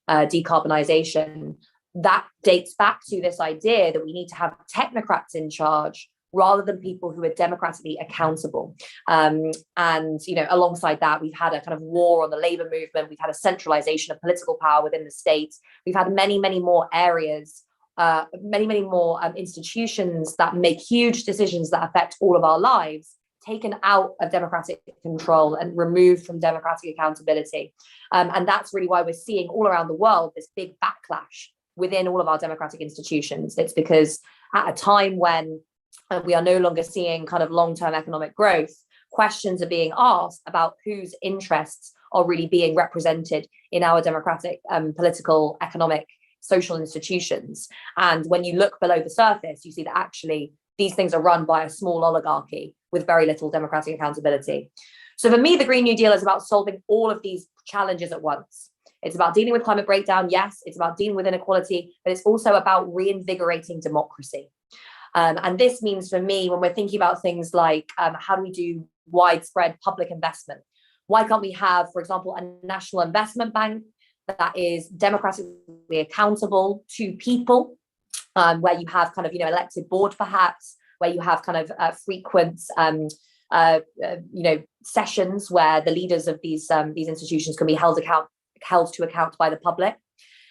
decarbonisation. That dates back to this idea that we need to have technocrats in charge rather than people who are democratically accountable. Alongside that, we've had a kind of war on the labour movement. We've had a centralisation of political power within the state. We've had many, many more areas, many more institutions that make huge decisions that affect all of our lives, taken out of democratic control and removed from democratic accountability. And that's really why we're seeing all around the world this big backlash within all of our democratic institutions. It's because at a time when we are no longer seeing kind of long-term economic growth, questions are being asked about whose interests are really being represented in our democratic, political, economic, social institutions. And when you look below the surface, you see that actually these things are run by a small oligarchy with very little democratic accountability. So for me, the Green New Deal is about solving all of these challenges at once. It's about dealing with climate breakdown, yes. It's about dealing with inequality, but it's also about reinvigorating democracy. And this means for me, when we're thinking about things like how do we do widespread public investment? Why can't we have, for example, a national investment bank that is democratically accountable to people, where you have kind of, elected board perhaps, where you have kind of frequent, sessions where the leaders of these institutions can be held to account by the public.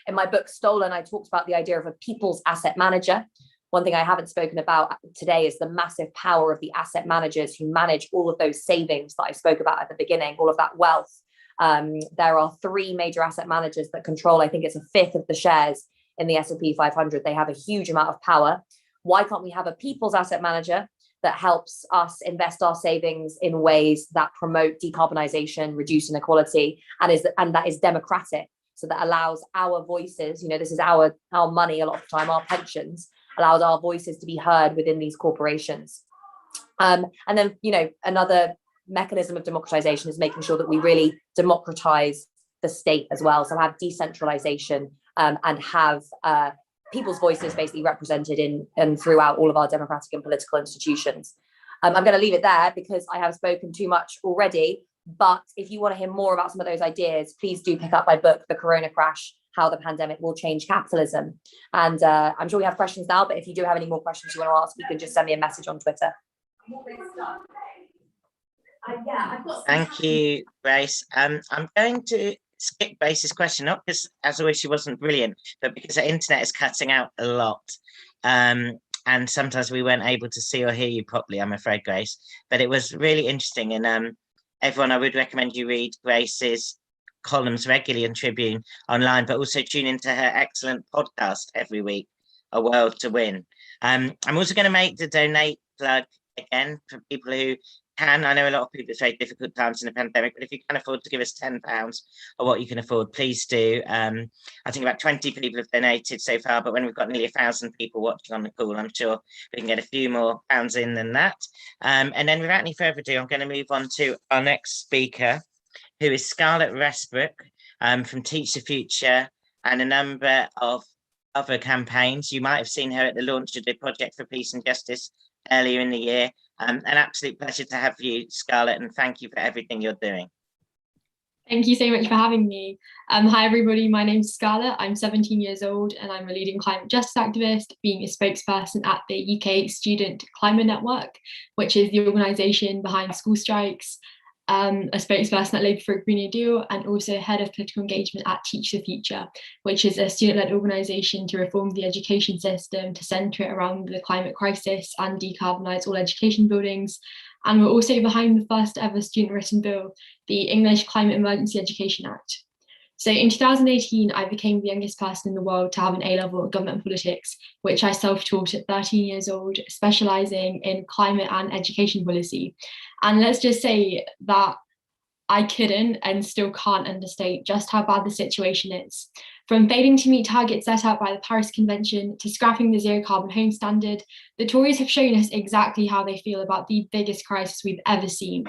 In my book, Stolen, I talked about the idea of a people's asset manager. One thing I haven't spoken about today is the massive power of the asset managers who manage all of those savings that I spoke about at the beginning, all of that wealth. There are 3 major asset managers that control, I think it's a fifth of the shares in the S&P 500. They have a huge amount of power. Why can't we have a people's asset manager that helps us invest our savings in ways that promote decarbonisation, reduce inequality, and that is democratic, so that allows our voices, this is our money a lot of the time, our pensions, allows our voices to be heard within these corporations. And then, another mechanism of democratization is making sure that we really democratize the state as well. So have decentralization and have people's voices basically represented in and throughout all of our democratic and political institutions. I'm going to leave it there because I have spoken too much already. But if you want to hear more about some of those ideas, please do pick up my book, The Corona Crash: How the Pandemic Will Change Capitalism. And I'm sure we have questions now, but if you do have any more questions you want to ask, you can just send me a message on Twitter. Thank you, Grace. I'm going to skip Grace's question, not because, as always, she wasn't brilliant, but because the internet is cutting out a lot. And sometimes we weren't able to see or hear you properly, I'm afraid, Grace. But it was really interesting. And everyone, I would recommend you read Grace's columns regularly in Tribune online, but also tune into her excellent podcast every week, A World to Win. I'm also going to make the donate plug again for people who can. I know a lot of people, it's very difficult times in the pandemic, but if you can afford to give us £10 or what you can afford, please do. I think about 20 people have donated so far, but when we've got nearly 1,000 people watching on the call, I'm sure we can get a few more pounds in than that. And then without any further ado, I'm going to move on to our next speaker, who is Scarlett Westbrook from Teach the Future and a number of other campaigns. You might have seen her at the launch of the Project for Peace and Justice earlier in the year. An absolute pleasure to have you, Scarlett, and thank you for everything you're doing. Thank you so much for having me. Hi, everybody. My name's Scarlett. I'm 17 years old and I'm a leading climate justice activist, being a spokesperson at the UK Student Climate Network, which is the organisation behind school strikes, a spokesperson at Labour for GreenNewDeal, and also head of political engagement at Teach the Future, which is a student-led organisation to reform the education system to centre it around the climate crisis and decarbonise all education buildings. And we're also behind the first ever student-written bill, the English Climate Emergency Education Act. So in 2018, I became the youngest person in the world to have an A-level in government politics, which I self-taught at 13 years old, specialising in climate and education policy. And let's just say that I couldn't and still can't understate just how bad the situation is. From failing to meet targets set out by the Paris Convention to scrapping the zero carbon home standard, the Tories have shown us exactly how they feel about the biggest crisis we've ever seen.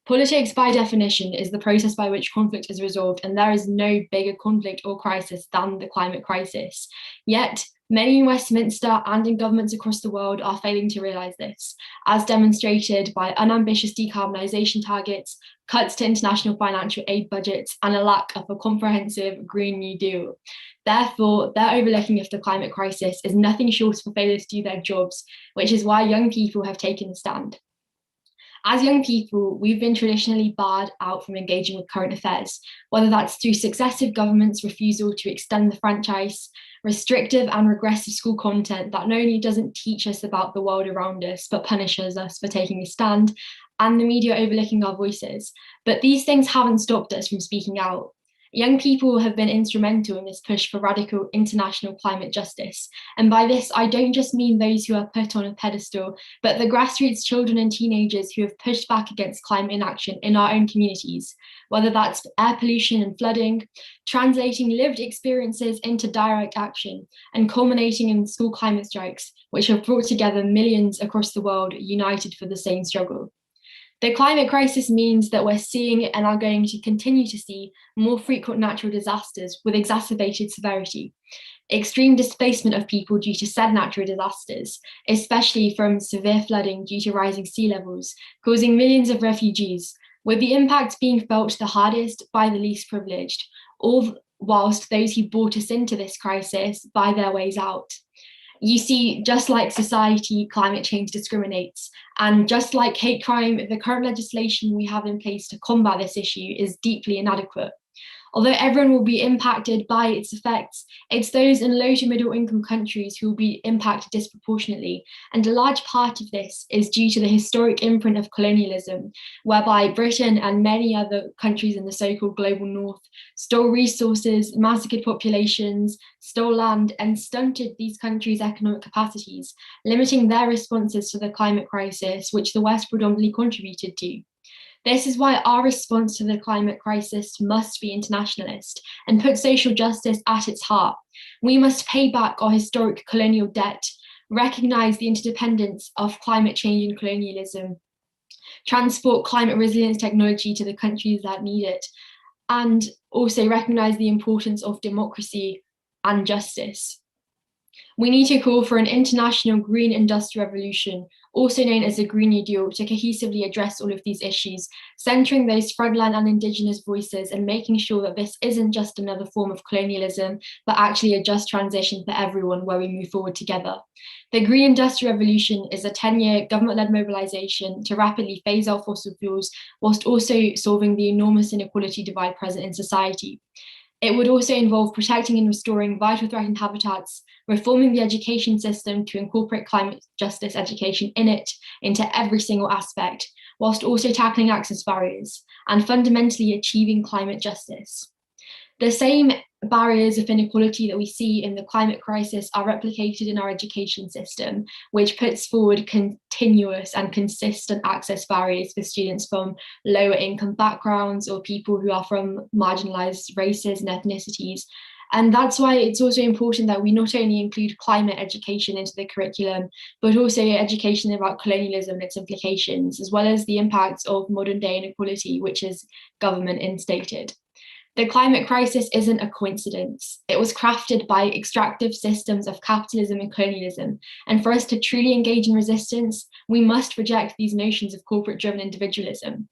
Politics, by definition, is the process by which conflict is resolved, and there is no bigger conflict or crisis than the climate crisis. Yet, many in Westminster and in governments across the world are failing to realise this, as demonstrated by unambitious decarbonisation targets, cuts to international financial aid budgets, and a lack of a comprehensive Green New Deal. Therefore, their overlooking of the climate crisis is nothing short of a failure to do their jobs, which is why young people have taken a stand. As young people, we've been traditionally barred out from engaging with current affairs, whether that's through successive governments' refusal to extend the franchise, restrictive and regressive school content that not only doesn't teach us about the world around us, but punishes us for taking a stand, and the media overlooking our voices. But these things haven't stopped us from speaking out. Young people have been instrumental in this push for radical international climate justice. And by this, I don't just mean those who are put on a pedestal, but the grassroots children and teenagers who have pushed back against climate inaction in our own communities, whether that's air pollution and flooding, translating lived experiences into direct action, and culminating in school climate strikes, which have brought together millions across the world united for the same struggle. The climate crisis means that we're seeing and are going to continue to see more frequent natural disasters with exacerbated severity, extreme displacement of people due to said natural disasters, especially from severe flooding due to rising sea levels, causing millions of refugees, with the impact being felt the hardest by the least privileged, all whilst those who brought us into this crisis buy their ways out. You see, just like society, climate change discriminates. And just like hate crime, the current legislation we have in place to combat this issue is deeply inadequate. Although everyone will be impacted by its effects, it's those in low to middle income countries who will be impacted disproportionately. And a large part of this is due to the historic imprint of colonialism, whereby Britain and many other countries in the so-called global north stole resources, massacred populations, stole land, and stunted these countries' economic capacities, limiting their responses to the climate crisis, which the West predominantly contributed to. This is why our response to the climate crisis must be internationalist and put social justice at its heart. We must pay back our historic colonial debt. recognise the interdependence of climate change and colonialism, transport climate resilience technology to the countries that need it, and also recognise the importance of democracy and justice. We need to call for an international green industrial revolution, also known as the Green New Deal, to cohesively address all of these issues, centering those frontline and Indigenous voices and making sure that this isn't just another form of colonialism, but actually a just transition for everyone where we move forward together. The Green Industrial Revolution is a 10-year government-led mobilisation to rapidly phase out fossil fuels, whilst also solving the enormous inequality divide present in society. It would also involve protecting and restoring vital threatened habitats, reforming the education system to incorporate climate justice education into every single aspect, whilst also tackling access barriers and fundamentally achieving climate justice. The same barriers of inequality that we see in the climate crisis are replicated in our education system, which puts forward continuous and consistent access barriers for students from lower income backgrounds or people who are from marginalised races and ethnicities. And that's why it's also important that we not only include climate education into the curriculum, but also education about colonialism and its implications, as well as the impacts of modern day inequality, which is government instated. The climate crisis isn't a coincidence. It was crafted by extractive systems of capitalism and colonialism. And for us to truly engage in resistance, we must reject these notions of corporate-driven individualism.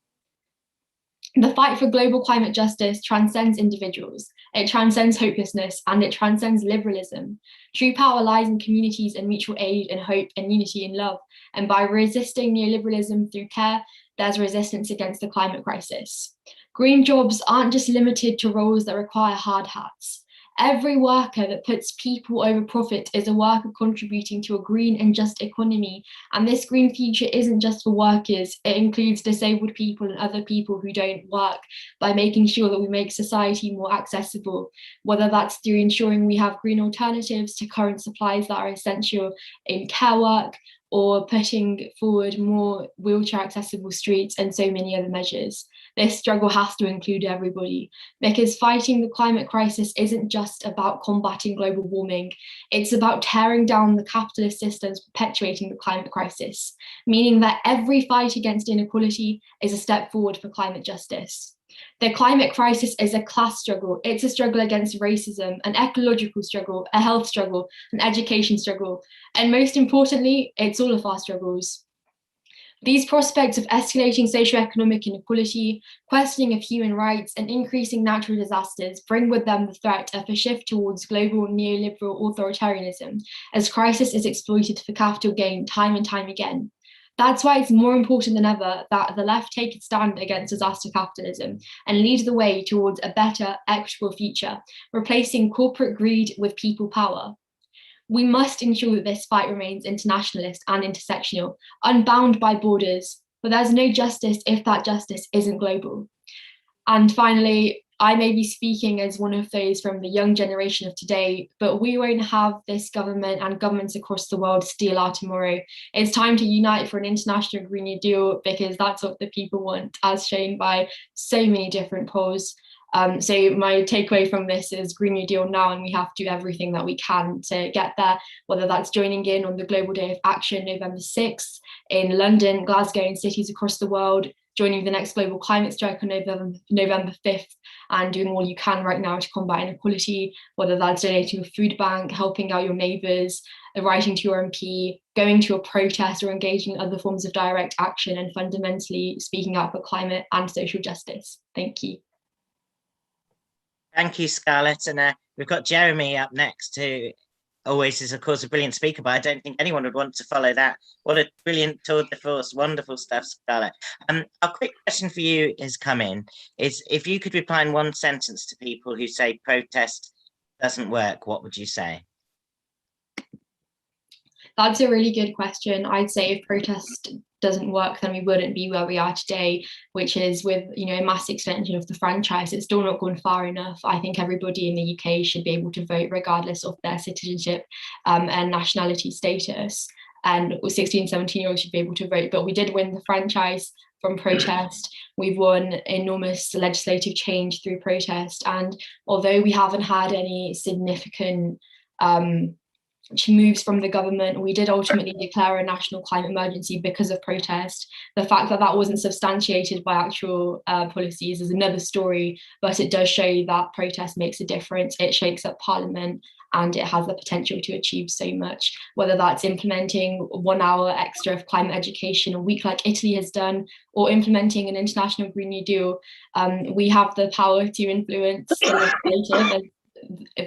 The fight for global climate justice transcends individuals, it transcends hopelessness, and it transcends liberalism. True power lies in communities and mutual aid and hope and unity and love. And by resisting neoliberalism through care, there's resistance against the climate crisis. Green jobs aren't just limited to roles that require hard hats. Every worker that puts people over profit is a worker contributing to a green and just economy. And this green future isn't just for workers, it includes disabled people and other people who don't work, by making sure that we make society more accessible, whether that's through ensuring we have green alternatives to current supplies that are essential in care work, or putting forward more wheelchair accessible streets and so many other measures. This struggle has to include everybody, because fighting the climate crisis isn't just about combating global warming, it's about tearing down the capitalist systems perpetuating the climate crisis, meaning that every fight against inequality is a step forward for climate justice. The climate crisis is a class struggle. It's a struggle against racism, an ecological struggle, a health struggle, an education struggle, and most importantly, it's all of our struggles. These prospects of escalating socioeconomic inequality, questioning of human rights, and increasing natural disasters bring with them the threat of a shift towards global neoliberal authoritarianism, as crisis is exploited for capital gain time and time again. That's why it's more important than ever that the left take its stand against disaster capitalism and lead the way towards a better, equitable future, replacing corporate greed with people power. We must ensure that this fight remains internationalist and intersectional, unbound by borders, but there's no justice if that justice isn't global. And finally, I may be speaking as one of those from the young generation of today, but we won't have this government and governments across the world steal our tomorrow. It's time to unite for an international Green New Deal, because that's what the people want, as shown by so many different polls. So my takeaway from this is Green New Deal now, and we have to do everything that we can to get there, whether that's joining in on the Global Day of Action, November 6th, in London, Glasgow, and cities across the world, joining the next global climate strike on November 5th, and doing all you can right now to combat inequality, whether that's donating to a food bank, helping out your neighbours, writing to your MP, going to a protest, or engaging in other forms of direct action, and fundamentally speaking out for climate and social justice. Thank you. Thank you, Scarlett. And we've got Jeremy up next, who always is, of course, a brilliant speaker, but I don't think anyone would want to follow that. What a brilliant tour de force. Wonderful stuff, Scarlett. A quick question for you has come in, is if you could reply in one sentence to people who say protest doesn't work, what would you say? That's a really good question. I'd say if protest doesn't work, then we wouldn't be where we are today, which is with, a mass extension of the franchise. It's still not gone far enough. I think everybody in the UK should be able to vote regardless of their citizenship and nationality status. And 16, 17-year-olds should be able to vote. But we did win the franchise from protest. We've won enormous legislative change through protest. And although we haven't had any significant moves from the government. We did ultimately declare a national climate emergency because of protest. The fact that that wasn't substantiated by actual policies is another story, but it does show that protest makes a difference. It shakes up Parliament, and it has the potential to achieve so much, whether that's implementing 1 hour extra of climate education a week like Italy has done, or implementing an international Green New Deal. We have the power to influence the legislative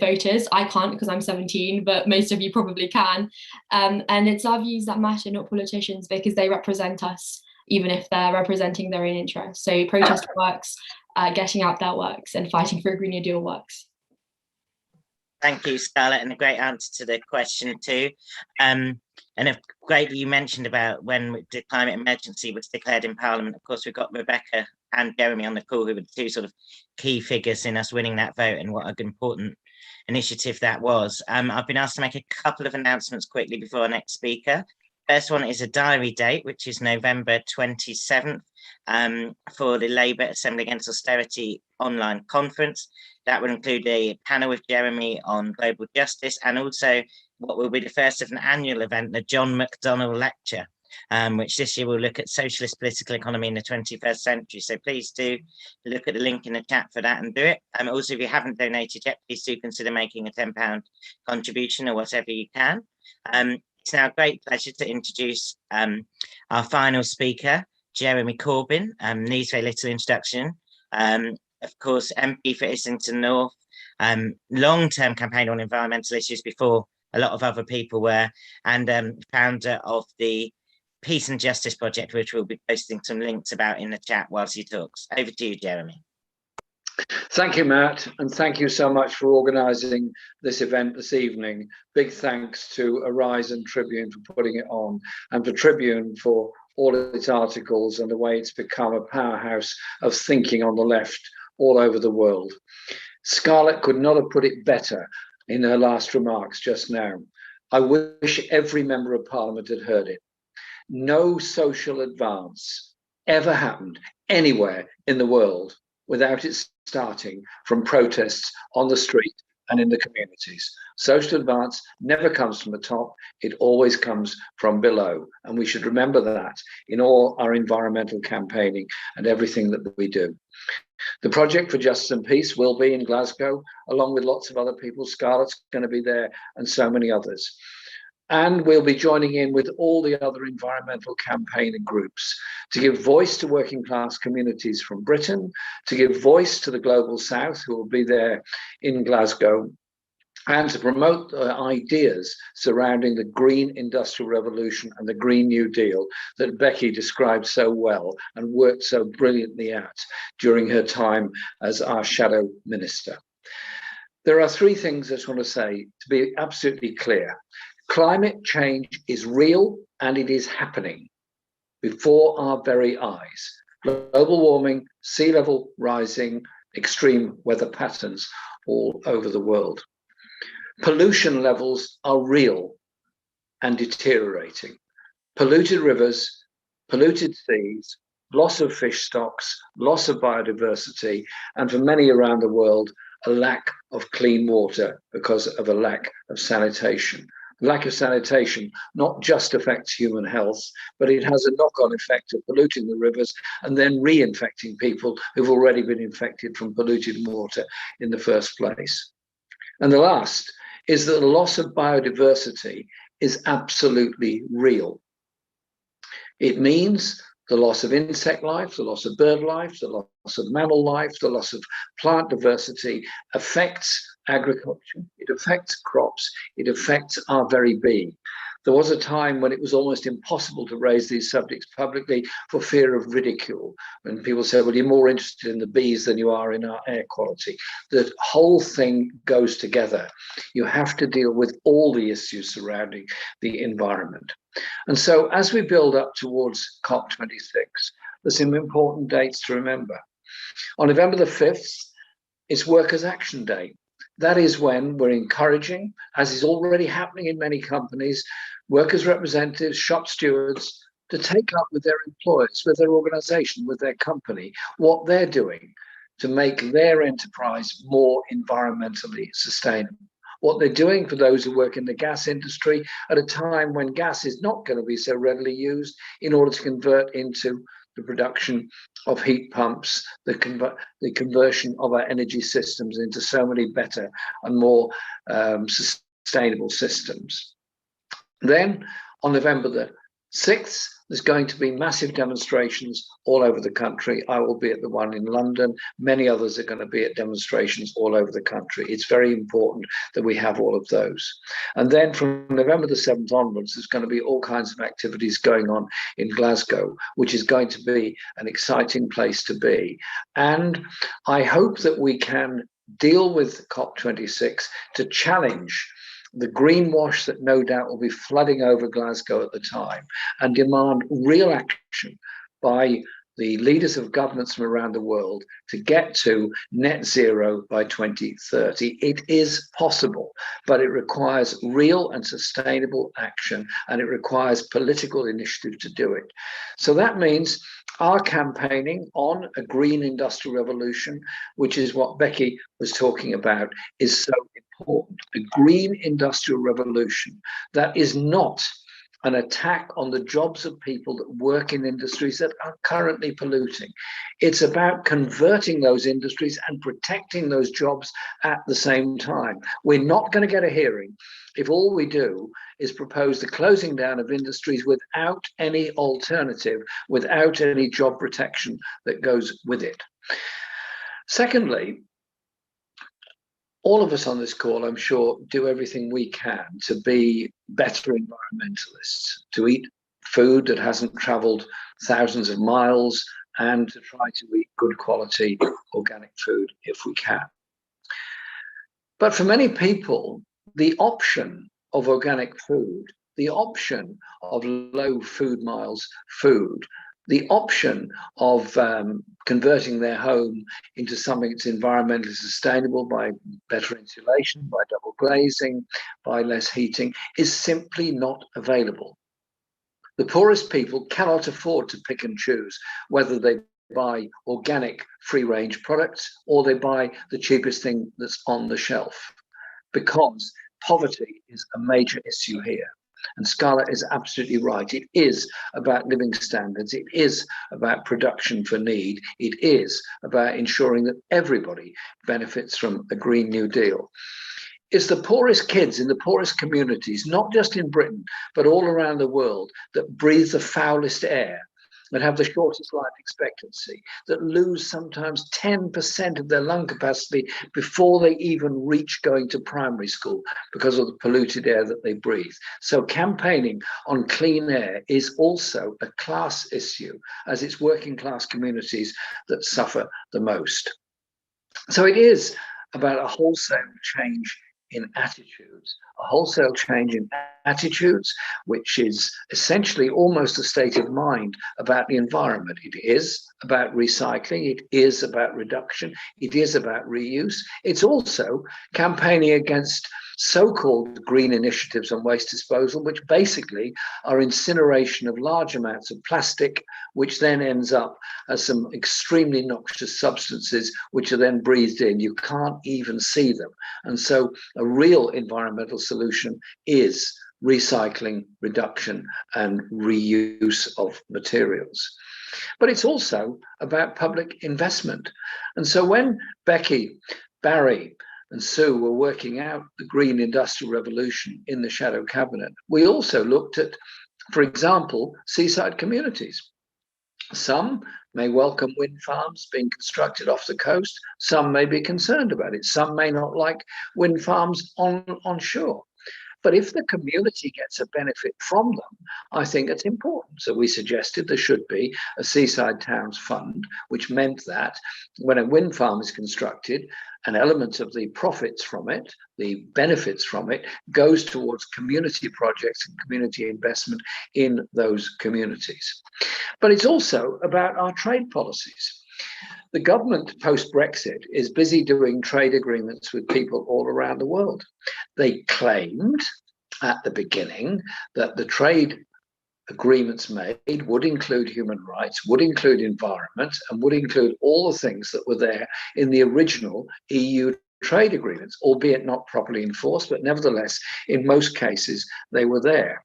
voters. I can't because I'm 17, but most of you probably can. And it's our views that matter, not politicians, because they represent us, even if they're representing their own interests. So protest works, getting out there works, and fighting for a Green New Deal works. Thank you, Scarlett, and a great answer to the question too. And great that you mentioned about when the climate emergency was declared in Parliament. Of course, we've got Rebecca and Jeremy on the call, who were the two sort of key figures in us winning that vote, and what an important initiative that was. I've been asked to make a couple of announcements quickly before our next speaker. First one is a diary date, which is November 27th, for the Labour Assembly Against Austerity online conference. That will include a panel with Jeremy on global justice, and also what will be the first of an annual event, the John McDonnell Lecture, which this year will look at socialist political economy in the 21st century. So please do look at the link in the chat for that and do it. Also, if you haven't donated yet, please do consider making a £10 contribution or whatever you can. It's now a great pleasure to introduce our final speaker, Jeremy Corbyn. Needs very little introduction. Of course, MP for Islington North, long-term campaign on environmental issues before a lot of other people were, and founder of the Peace and Justice Project, which we'll be posting some links about in the chat whilst he talks. Over to you, Jeremy. Thank you, Matt, and thank you so much for organising this event this evening. Big thanks to Arise and Tribune for putting it on, and for Tribune for all its articles and the way it's become a powerhouse of thinking on the left all over the world. Scarlett could not have put it better in her last remarks just now. I wish every member of Parliament had heard it. No social advance ever happened anywhere in the world without it starting from protests on the street and in the communities. Social advance never comes from the top, it always comes from below. And we should remember that in all our environmental campaigning and everything that we do. The Project for Justice and Peace will be in Glasgow, along with lots of other people. Scarlett's going to be there, and so many others. And we'll be joining in with all the other environmental campaigning groups to give voice to working class communities from Britain, to give voice to the Global South, who will be there in Glasgow, and to promote ideas surrounding the green industrial revolution and the Green New Deal that Becky described so well and worked so brilliantly at during her time as our shadow minister. There are three things I just want to say to be absolutely clear. Climate change is real and it is happening before our very eyes. Global warming, sea level rising, extreme weather patterns all over the world. Pollution levels are real and deteriorating. Polluted rivers, polluted seas, loss of fish stocks, loss of biodiversity, and for many around the world, a lack of clean water because of a lack of sanitation. Lack of sanitation not just affects human health, but it has a knock-on effect of polluting the rivers and then reinfecting people who've already been infected from polluted water in the first place. And the last is that the loss of biodiversity is absolutely real. It means the loss of insect life, the loss of bird life, the loss of mammal life, the loss of plant diversity affects agriculture, it affects crops, it affects our very being. There was a time when it was almost impossible to raise these subjects publicly for fear of ridicule. When people say, well, you're more interested in the bees than you are in our air quality. The whole thing goes together. You have to deal with all the issues surrounding the environment. And so as we build up towards COP26, there's some important dates to remember. On November the 5th, it's Workers' Action Day. That is when we're encouraging, as is already happening in many companies, workers' representatives, shop stewards, to take up with their employers, with their organization, with their company, what they're doing to make their enterprise more environmentally sustainable. what they're doing for those who work in the gas industry at a time when gas is not going to be so readily used in order to convert into the production of heat pumps, the conversion of our energy systems into so many better and more sustainable systems. Then on November the 6th, there's going to be massive demonstrations all over the country. I will be at the one in London. Many others are going to be at demonstrations all over the country. It's very important that we have all of those. And then from November the 7th onwards, there's going to be all kinds of activities going on in Glasgow, which is going to be an exciting place to be. And I hope that we can deal with COP26 to challenge the greenwash that no doubt will be flooding over Glasgow at the time, and demand real action by the leaders of governments from around the world to get to net zero by 2030. It is possible, but it requires real and sustainable action, and it requires political initiative to do it. So that means our campaigning on a green industrial revolution, which is what Becky was talking about, is so important. A green industrial revolution that is not an attack on the jobs of people that work in industries that are currently polluting. It's about converting those industries and protecting those jobs at the same time. We're not going to get a hearing if all we do is propose the closing down of industries without any alternative, without any job protection that goes with it. Secondly, all of us on this call, I'm sure, do everything we can to be better environmentalists, to eat food that hasn't traveled thousands of miles, and to try to eat good quality organic food if we can. But for many people, the option of organic food, the option of low food miles food, the option of converting their home into something that's environmentally sustainable by better insulation, by double glazing, by less heating, is simply not available. The poorest people cannot afford to pick and choose whether they buy organic free-range products or they buy the cheapest thing that's on the shelf, because poverty is a major issue here. And Scarlett is absolutely right. It is about living standards. It is about production for need. It is about ensuring that everybody benefits from a Green New Deal. It's the poorest kids in the poorest communities, not just in Britain, but all around the world, that breathe the foulest air, that have the shortest life expectancy, that lose sometimes 10% of their lung capacity before they even reach going to primary school because of the polluted air that they breathe. So campaigning on clean air is also a class issue, as it's working class communities that suffer the most. So it is about a wholesale change in attitudes, a wholesale change in attitudes, which is essentially almost a state of mind about the environment. It is about recycling, it is about reduction, it is about reuse. It's also campaigning against so-called green initiatives on waste disposal, which basically are incineration of large amounts of plastic, which then ends up as some extremely noxious substances, which are then breathed in. You can't even see them. And so a real environmental solution is recycling, reduction, and reuse of materials. But it's also about public investment. And so when Becky, Barry, and Sue were working out the green industrial revolution in the shadow cabinet, we also looked at, for example, seaside communities. Some may welcome wind farms being constructed off the coast. Some may be concerned about it. Some may not like wind farms on shore. But if the community gets a benefit from them, I think it's important. So we suggested there should be a Seaside Towns Fund, which meant that when a wind farm is constructed, an element of the profits from it, the benefits from it, goes towards community projects and community investment in those communities. But it's also about our trade policies. The government post-Brexit is busy doing trade agreements with people all around the world. They claimed at the beginning that the trade agreements made would include human rights, would include environment, and would include all the things that were there in the original EU trade agreements, albeit not properly enforced, but nevertheless, in most cases, they were there.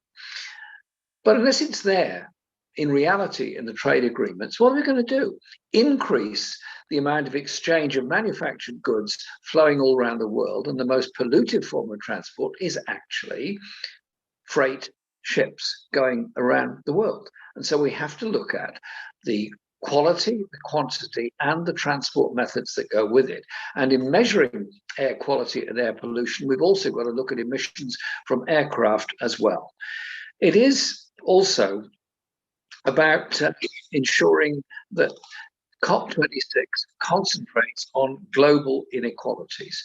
But unless it's there, in reality, in the trade agreements, what are we going to do? Increase the amount of exchange of manufactured goods flowing all around the world, and the most polluted form of transport is actually freight ships going around the world. And so we have to look at the quality, the quantity, and the transport methods that go with it. And in measuring air quality and air pollution, we've also got to look at emissions from aircraft as well. It is also about ensuring that COP26 concentrates on global inequalities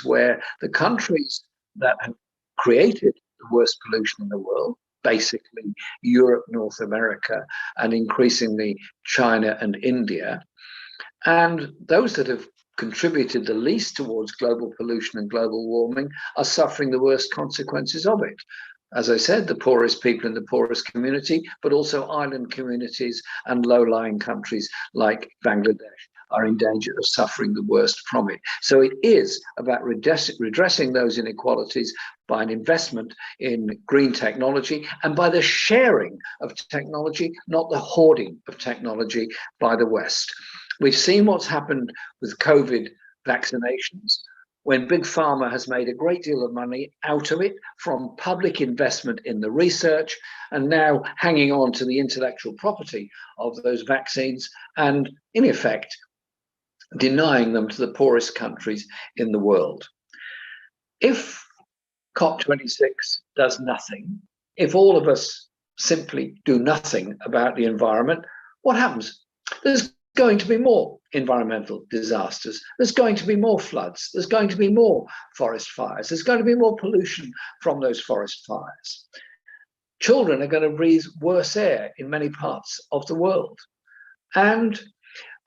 where the countries that have created the worst pollution in the world, basically Europe, North America, and increasingly China and India, and those that have contributed the least towards global pollution and global warming are suffering the worst consequences of it. As I said, the poorest people in the poorest community, but also island communities and low-lying countries like Bangladesh are in danger of suffering the worst from it. So it is about redressing those inequalities by an investment in green technology and by the sharing of technology, not the hoarding of technology by the West. We've seen what's happened with COVID vaccinations, when Big Pharma has made a great deal of money out of it from public investment in the research and now hanging on to the intellectual property of those vaccines and, in effect, denying them to the poorest countries in the world. If COP26 does nothing, if all of us simply do nothing about the environment, what happens? There's going to be more environmental disasters. There's going to be more floods. There's going to be more forest fires. There's going to be more pollution from those forest fires. Children are going to breathe worse air in many parts of the world. And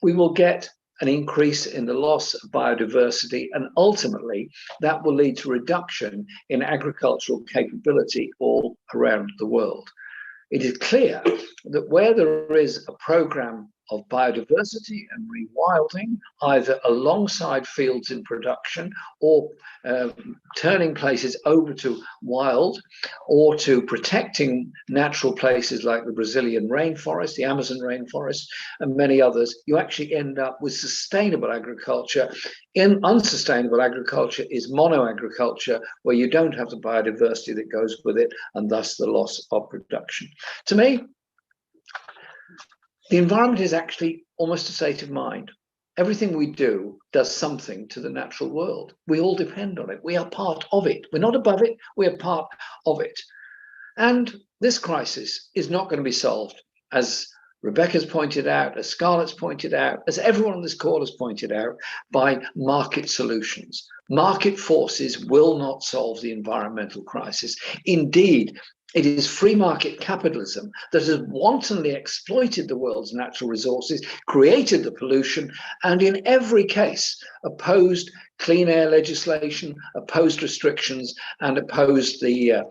we will get an increase in the loss of biodiversity, and ultimately that will lead to reduction in agricultural capability all around the world. It is clear that where there is a program of biodiversity and rewilding, either alongside fields in production or turning places over to wild, or to protecting natural places like the Brazilian rainforest, the Amazon rainforest, and many others, you actually end up with sustainable agriculture. Unsustainable agriculture is mono-agriculture, where you don't have the biodiversity that goes with it, and thus the loss of production. To me, the environment is actually almost a state of mind. Everything we do does something to the natural world. We all depend on it. We are part of it. We're not above it, we are part of it. And this crisis is not going to be solved, as Rebecca's pointed out, as Scarlett's pointed out, as everyone on this call has pointed out, by market solutions. Market forces will not solve the environmental crisis. Indeed, it is free market capitalism that has wantonly exploited the world's natural resources, created the pollution, and in every case opposed clean air legislation, opposed restrictions, and opposed the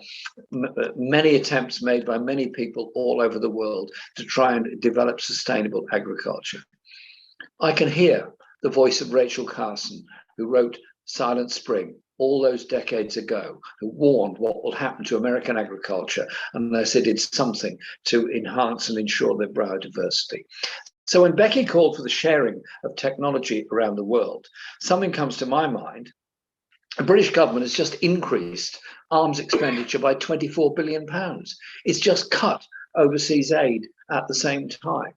many attempts made by many people all over the world to try and develop sustainable agriculture. I can hear the voice of Rachel Carson, who wrote Silent Spring all those decades ago, who warned what will happen to American agriculture unless it did something to enhance and ensure their biodiversity. So when Becky called for the sharing of technology around the world, something comes to my mind. The British government has just increased arms expenditure by £24 billion. It's just cut overseas aid at the same time,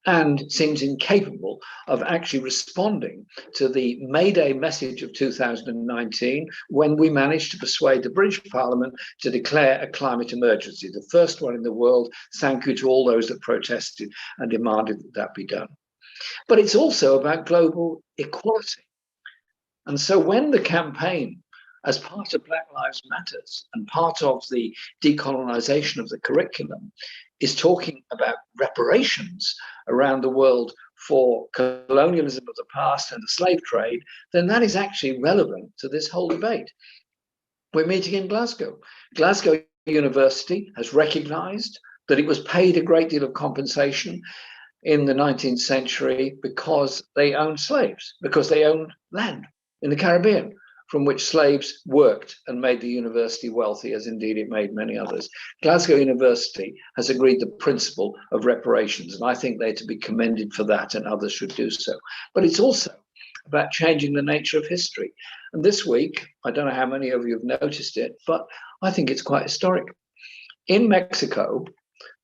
and seems incapable of actually responding to the May Day message of 2019, when we managed to persuade the British Parliament to declare a climate emergency, the first one in the world. Thank you to all those that protested and demanded that that be done. But it's also about global equality. And so when the campaign, as part of Black Lives Matters and part of the decolonisation of the curriculum, is talking about reparations around the world for colonialism of the past and the slave trade, then that is actually relevant to this whole debate. We're meeting in Glasgow. Glasgow University has recognised that it was paid a great deal of compensation in the 19th century because they owned slaves, because they owned land in the Caribbean, from which slaves worked and made the university wealthy, as indeed it made many others. Glasgow University has agreed the principle of reparations, and I think they're to be commended for that, and others should do so. But it's also about changing the nature of history. And this week, I don't know how many of you have noticed it, but I think it's quite historic. In Mexico,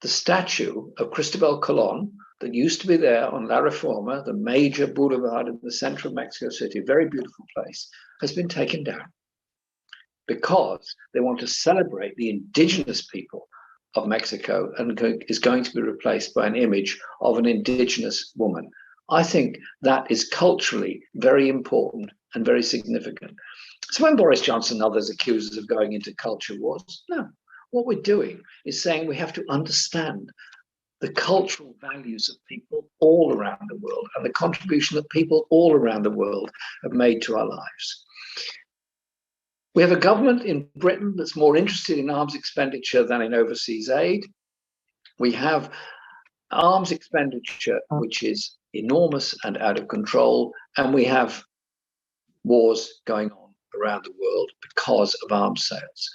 the statue of Cristobal Colon that used to be there on La Reforma, the major boulevard in the center of Mexico City, a very beautiful place, has been taken down because they want to celebrate the indigenous people of Mexico, and is going to be replaced by an image of an indigenous woman. I think that is culturally very important and very significant. So when Boris Johnson and others accuse us of going into culture wars, no, what we're doing is saying we have to understand the cultural values of people all around the world and the contribution that people all around the world have made to our lives. We have a government in Britain that's more interested in arms expenditure than in overseas aid. We have arms expenditure which is enormous and out of control, and we have wars going on around the world because of arms sales.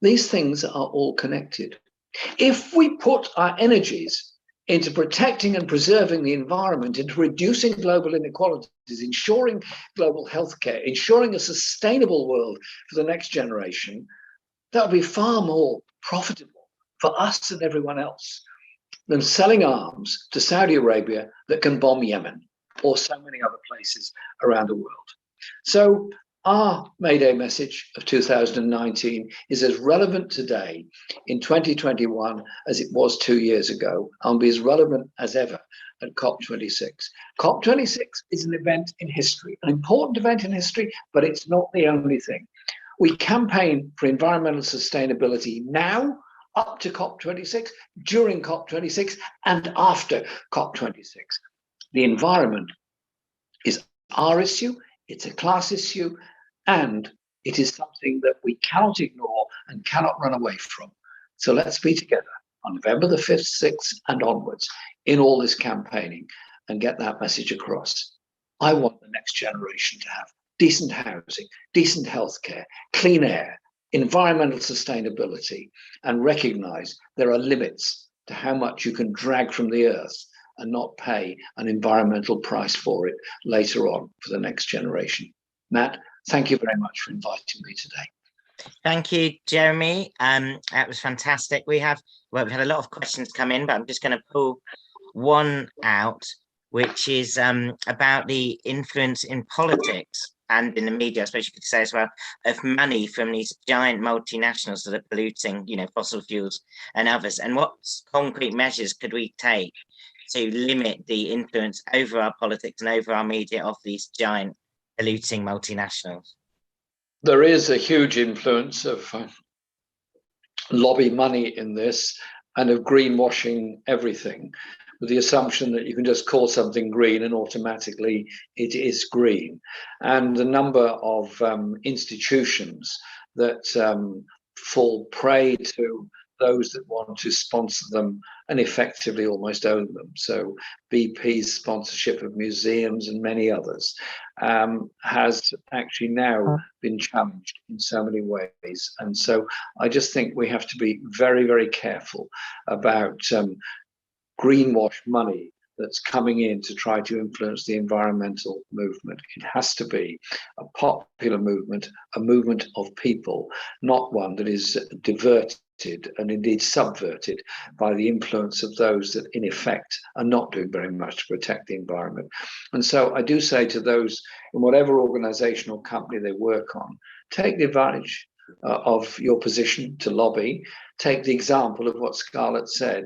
These things are all connected. If we put our energies into protecting and preserving the environment, into reducing global inequalities, ensuring global healthcare, ensuring a sustainable world for the next generation, that would be far more profitable for us and everyone else than selling arms to Saudi Arabia that can bomb Yemen or so many other places around the world. So our May Day message of 2019 is as relevant today in 2021 as it was 2 years ago, and be as relevant as ever at COP26. COP26 is an event in history, an important event in history, but it's not the only thing. We campaign for environmental sustainability now, up to COP26, during COP26, and after COP26. The environment is our issue, it's a class issue, and it is something that we cannot ignore and cannot run away from. So let's be together on November the 5th, 6th, and onwards in all this campaigning and get that message across. I want the next generation to have decent housing, decent healthcare, clean air, environmental sustainability, and recognize there are limits to how much you can drag from the earth and not pay an environmental price for it later on for the next generation. Matt, thank you very much for inviting me today. Thank you, Jeremy. That was fantastic. We've had a lot of questions come in, but I'm just going to pull one out, which is about the influence in politics and in the media, I suppose you could say as well, of money from these giant multinationals that are polluting, fossil fuels and others. And what concrete measures could we take to limit the influence over our politics and over our media of these giant polluting multinationals? There is a huge influence of lobby money in this, and of greenwashing everything, with the assumption that you can just call something green and automatically it is green. And the number of institutions that fall prey to those that want to sponsor them and effectively almost own them. So BP's sponsorship of museums and many others has actually now been challenged in so many ways. And so I just think we have to be very, very careful about greenwash money that's coming in to try to influence the environmental movement. It has to be a popular movement, a movement of people, not one that is diverted and indeed subverted by the influence of those that in effect are not doing very much to protect the environment. And so I do say to those in whatever organization or company they work on, take the advantage of your position to lobby. Take the example of what Scarlett said,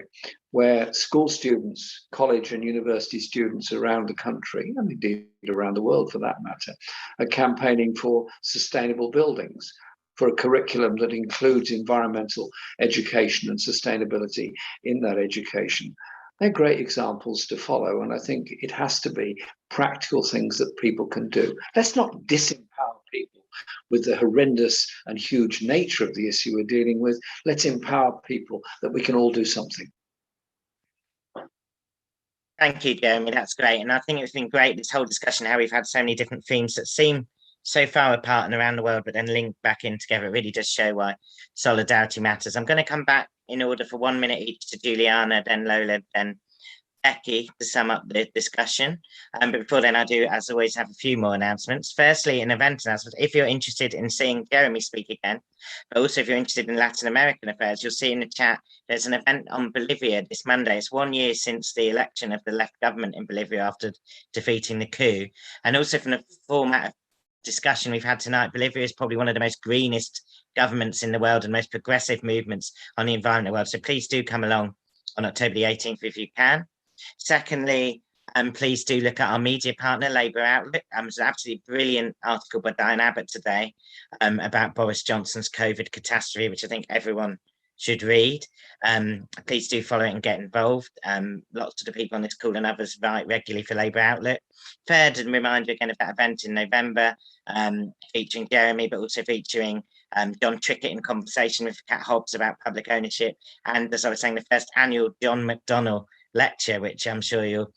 where school students, college and university students around the country, and indeed around the world for that matter, are campaigning for sustainable buildings, for a curriculum that includes environmental education and sustainability in that education. They're great examples to follow, and I think it has to be practical things that people can do. Let's not disempower people with the horrendous and huge nature of the issue we're dealing with. Let's empower people that we can all do something. Thank you, Jeremy. That's great. And I think it's been great, this whole discussion, how we've had so many different themes that seem so far apart and around the world, but then linked back in together. It really does show why solidarity matters. I'm going to come back in order for 1 minute each to Juliana, then Lola, then Becky to sum up the discussion. But before then, I do, as always, have a few more announcements. Firstly, an event announcement. If you're interested in seeing Jeremy speak again, but also if you're interested in Latin American affairs, you'll see in the chat, there's an event on Bolivia this Monday. It's 1 year since the election of the left government in Bolivia after defeating the coup. And also from the format of discussion we've had tonight, Bolivia is probably one of the most greenest governments in the world and most progressive movements on the environment in the world. So please do come along on October the 18th if you can. Secondly, please do look at our media partner, Labour Outlet. There's an absolutely brilliant article by Diane Abbott today about Boris Johnson's COVID catastrophe, which I think everyone should read. Please do follow it and get involved. Lots of the people on this call and others write regularly for Labour Outlet. Third, and reminder again of that event in November, featuring Jeremy, but also featuring John Trickett in conversation with Kat Hobbs about public ownership. And as I was saying, the first annual John McDonnell lecture, which I'm sure you'll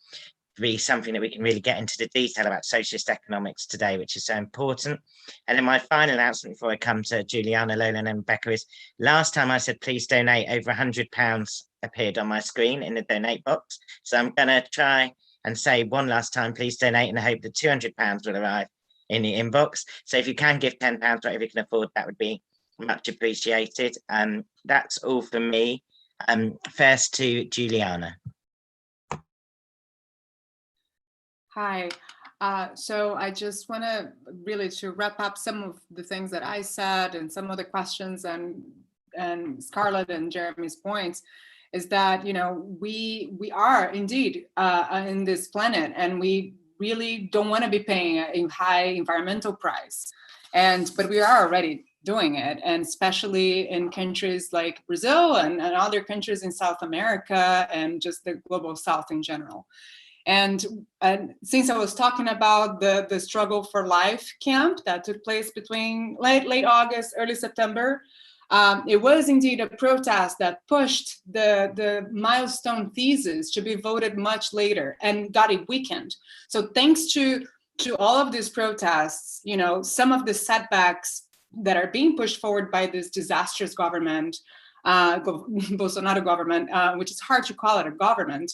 be something that we can really get into the detail about socialist economics today, which is so important. And then my final announcement before I come to Juliana, Lola and Becca is, last time I said please donate, over £100 appeared on my screen in the donate box. So I'm going to try and say one last time, please donate, and I hope that £200 will arrive in the inbox. So if you can give £10, whatever you can afford, that would be much appreciated. That's all from me. First to Juliana. Hi. So I just want to really to wrap up some of the things that I said and some of the questions and Scarlett and Jeremy's points is that, you know, we are indeed in this planet, and we really don't want to be paying a high environmental price. But we are already doing it, and especially in countries like Brazil and other countries in South America and just the global South in general. And since I was talking about the Struggle for Life camp that took place between late August, early September, it was indeed a protest that pushed the milestone thesis to be voted much later and got it weakened. So thanks to all of these protests, you know, some of the setbacks that are being pushed forward by this disastrous government, Bolsonaro government, which is hard to call it a government.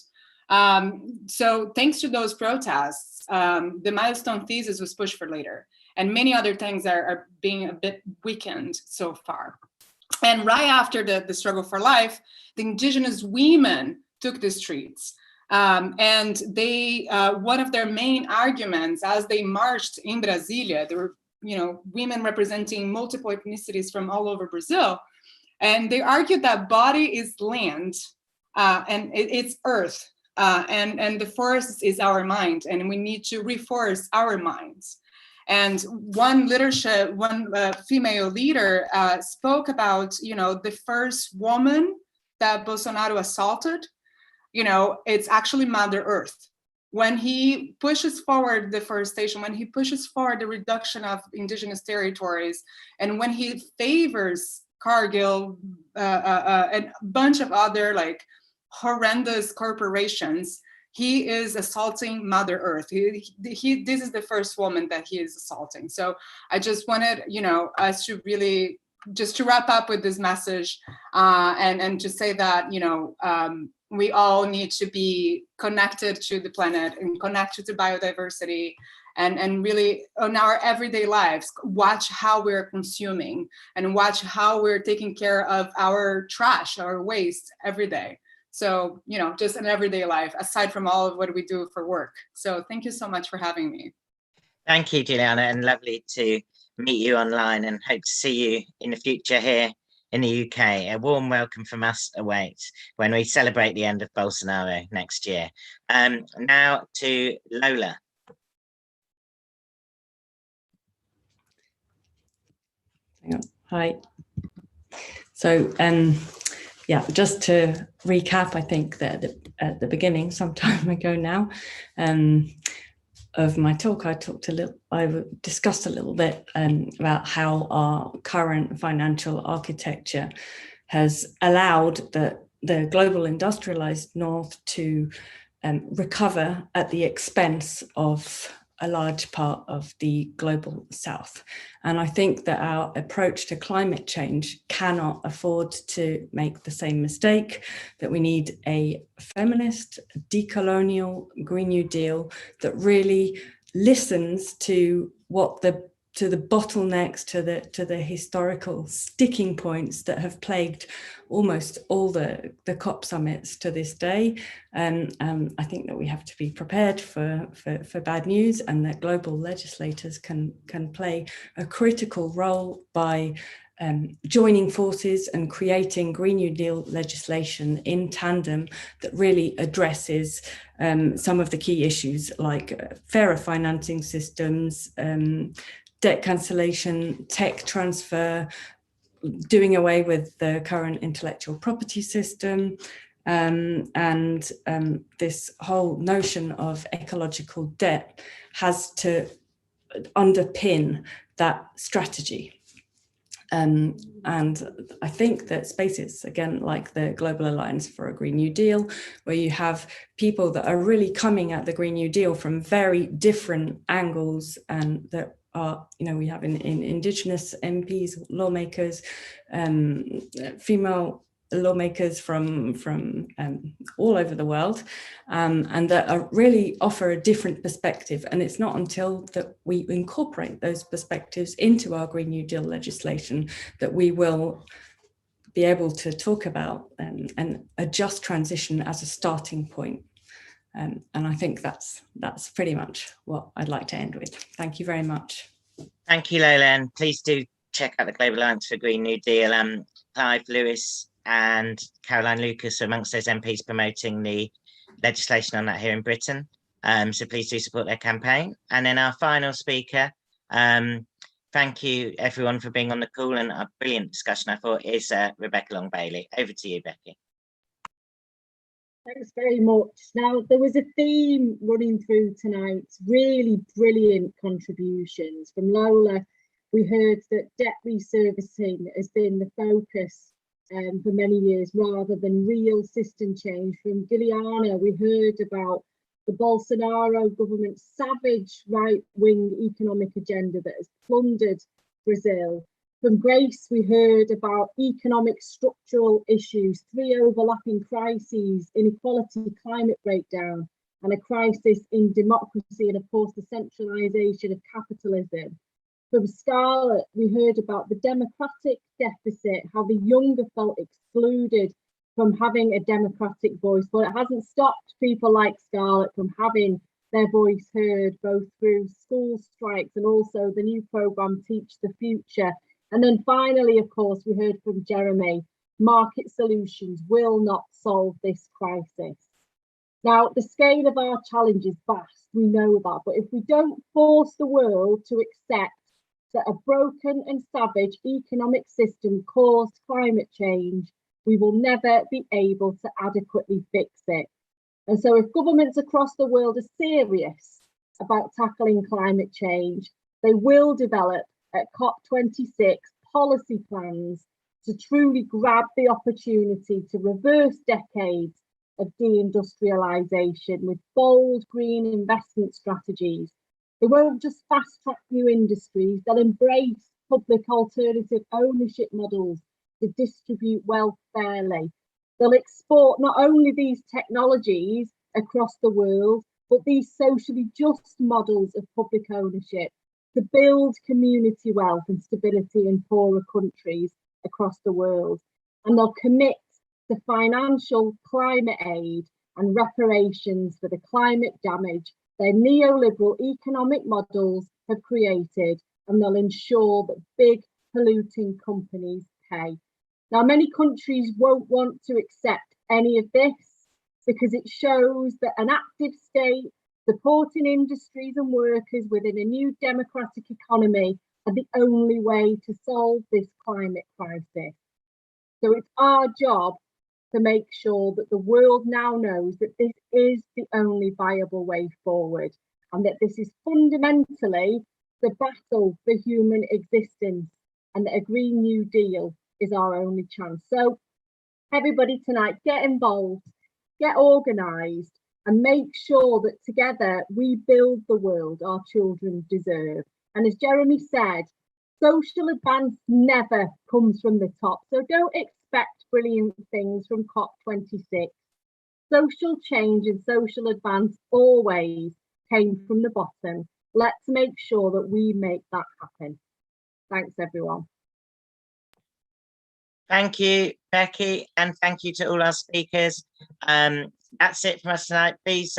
So thanks to those protests, the milestone thesis was pushed for later, and many other things are being a bit weakened so far. And right after the Struggle for Life, the Indigenous women took the streets. And they, one of their main arguments as they marched in Brasilia, there were, you know, women representing multiple ethnicities from all over Brazil. And they argued that body is land and it's earth. And the forest is our mind, and we need to reforest our minds. And one female leader spoke about, you know, the first woman that Bolsonaro assaulted, you know, it's actually Mother Earth. When he pushes forward deforestation, when he pushes forward the reduction of indigenous territories, and when he favors Cargill, and a bunch of other like horrendous corporations, he is assaulting Mother Earth. This is the first woman that he is assaulting. So I just wanted, you know, us to really just to wrap up with this message and to say that, you know, we all need to be connected to the planet and connected to biodiversity, and really on our everyday lives, watch how we're consuming and watch how we're taking care of our trash, our waste every day. So, you know, just an everyday life, aside from all of what we do for work. So thank you so much for having me. Thank you, Juliana, and lovely to meet you online, and hope to see you in the future here in the UK. A warm welcome from us awaits when we celebrate the end of Bolsonaro next year. Now to Lola. Hi. So, yeah, just to recap, I think that at the beginning, some time ago now, of my talk, I discussed a little bit about how our current financial architecture has allowed the global industrialized North to recover at the expense of a large part of the global south. And I think that our approach to climate change cannot afford to make the same mistake, that we need a feminist, decolonial Green New Deal that really listens to what the bottlenecks, to the historical sticking points that have plagued almost all the COP summits to this day. And I think that we have to be prepared for bad news, and that global legislators can play a critical role by joining forces and creating Green New Deal legislation in tandem that really addresses some of the key issues like fairer financing systems, debt cancellation, tech transfer, doing away with the current intellectual property system, and this whole notion of ecological debt has to underpin that strategy. And I think that spaces, again, like the Global Alliance for a Green New Deal, where you have people that are really coming at the Green New Deal from very different angles, and that are, we have in Indigenous MPs, lawmakers, female lawmakers from all over the world, and that are really offer a different perspective. And it's not until that we incorporate those perspectives into our Green New Deal legislation that we will be able to talk about and a just transition as a starting point. And I think that's pretty much what I'd like to end with. Thank you very much. Thank you, Lola, and please do check out the Global Alliance for Green New Deal. Clive Lewis and Caroline Lucas are amongst those MPs promoting the legislation on that here in Britain. So please do support their campaign. And then our final speaker, thank you everyone for being on the call, and a brilliant discussion, I thought, is Rebecca Long-Bailey. Over to you, Becky. Thanks very much. Now, there was a theme running through tonight, really brilliant contributions. From Lola, we heard that debt reservicing has been the focus for many years rather than real system change. From Juliana, we heard about the Bolsonaro government's savage right-wing economic agenda that has plundered Brazil. From Grace, we heard about economic structural issues, 3 overlapping crises, inequality, climate breakdown, and a crisis in democracy, and of course the centralisation of capitalism. From Scarlett, we heard about the democratic deficit, how the younger felt excluded from having a democratic voice. But it hasn't stopped people like Scarlett from having their voice heard, both through school strikes and also the new programme Teach the Future. And then finally, of course, we heard from Jeremy, market solutions will not solve this crisis. Now, the scale of our challenge is vast, we know that, but if we don't force the world to accept that a broken and savage economic system caused climate change, we will never be able to adequately fix it. And so if governments across the world are serious about tackling climate change, they will develop at COP26 policy plans to truly grab the opportunity to reverse decades of deindustrialisation with bold green investment strategies. They won't just fast track new industries, they'll embrace public alternative ownership models to distribute wealth fairly. They'll export not only these technologies across the world, but these socially just models of public ownership to build community wealth and stability in poorer countries across the world. And they'll commit to financial climate aid and reparations for the climate damage their neoliberal economic models have created, and they'll ensure that big polluting companies pay. Now, many countries won't want to accept any of this because it shows that an active state supporting industries and workers within a new democratic economy are the only way to solve this climate crisis. So it's our job to make sure that the world now knows that this is the only viable way forward, and that this is fundamentally the battle for human existence, and that a Green New Deal is our only chance. So everybody tonight, get involved, get organised, and make sure that together we build the world our children deserve. And as Jeremy said, social advance never comes from the top, so don't expect brilliant things from COP26. Social change and social advance always came from the bottom. Let's make sure that we make that happen. Thanks, everyone. Thank you, Becky, and thank you to all our speakers. That's it from us tonight. Please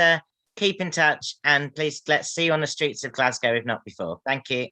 keep in touch, and please let's see you on the streets of Glasgow, if not before. Thank you.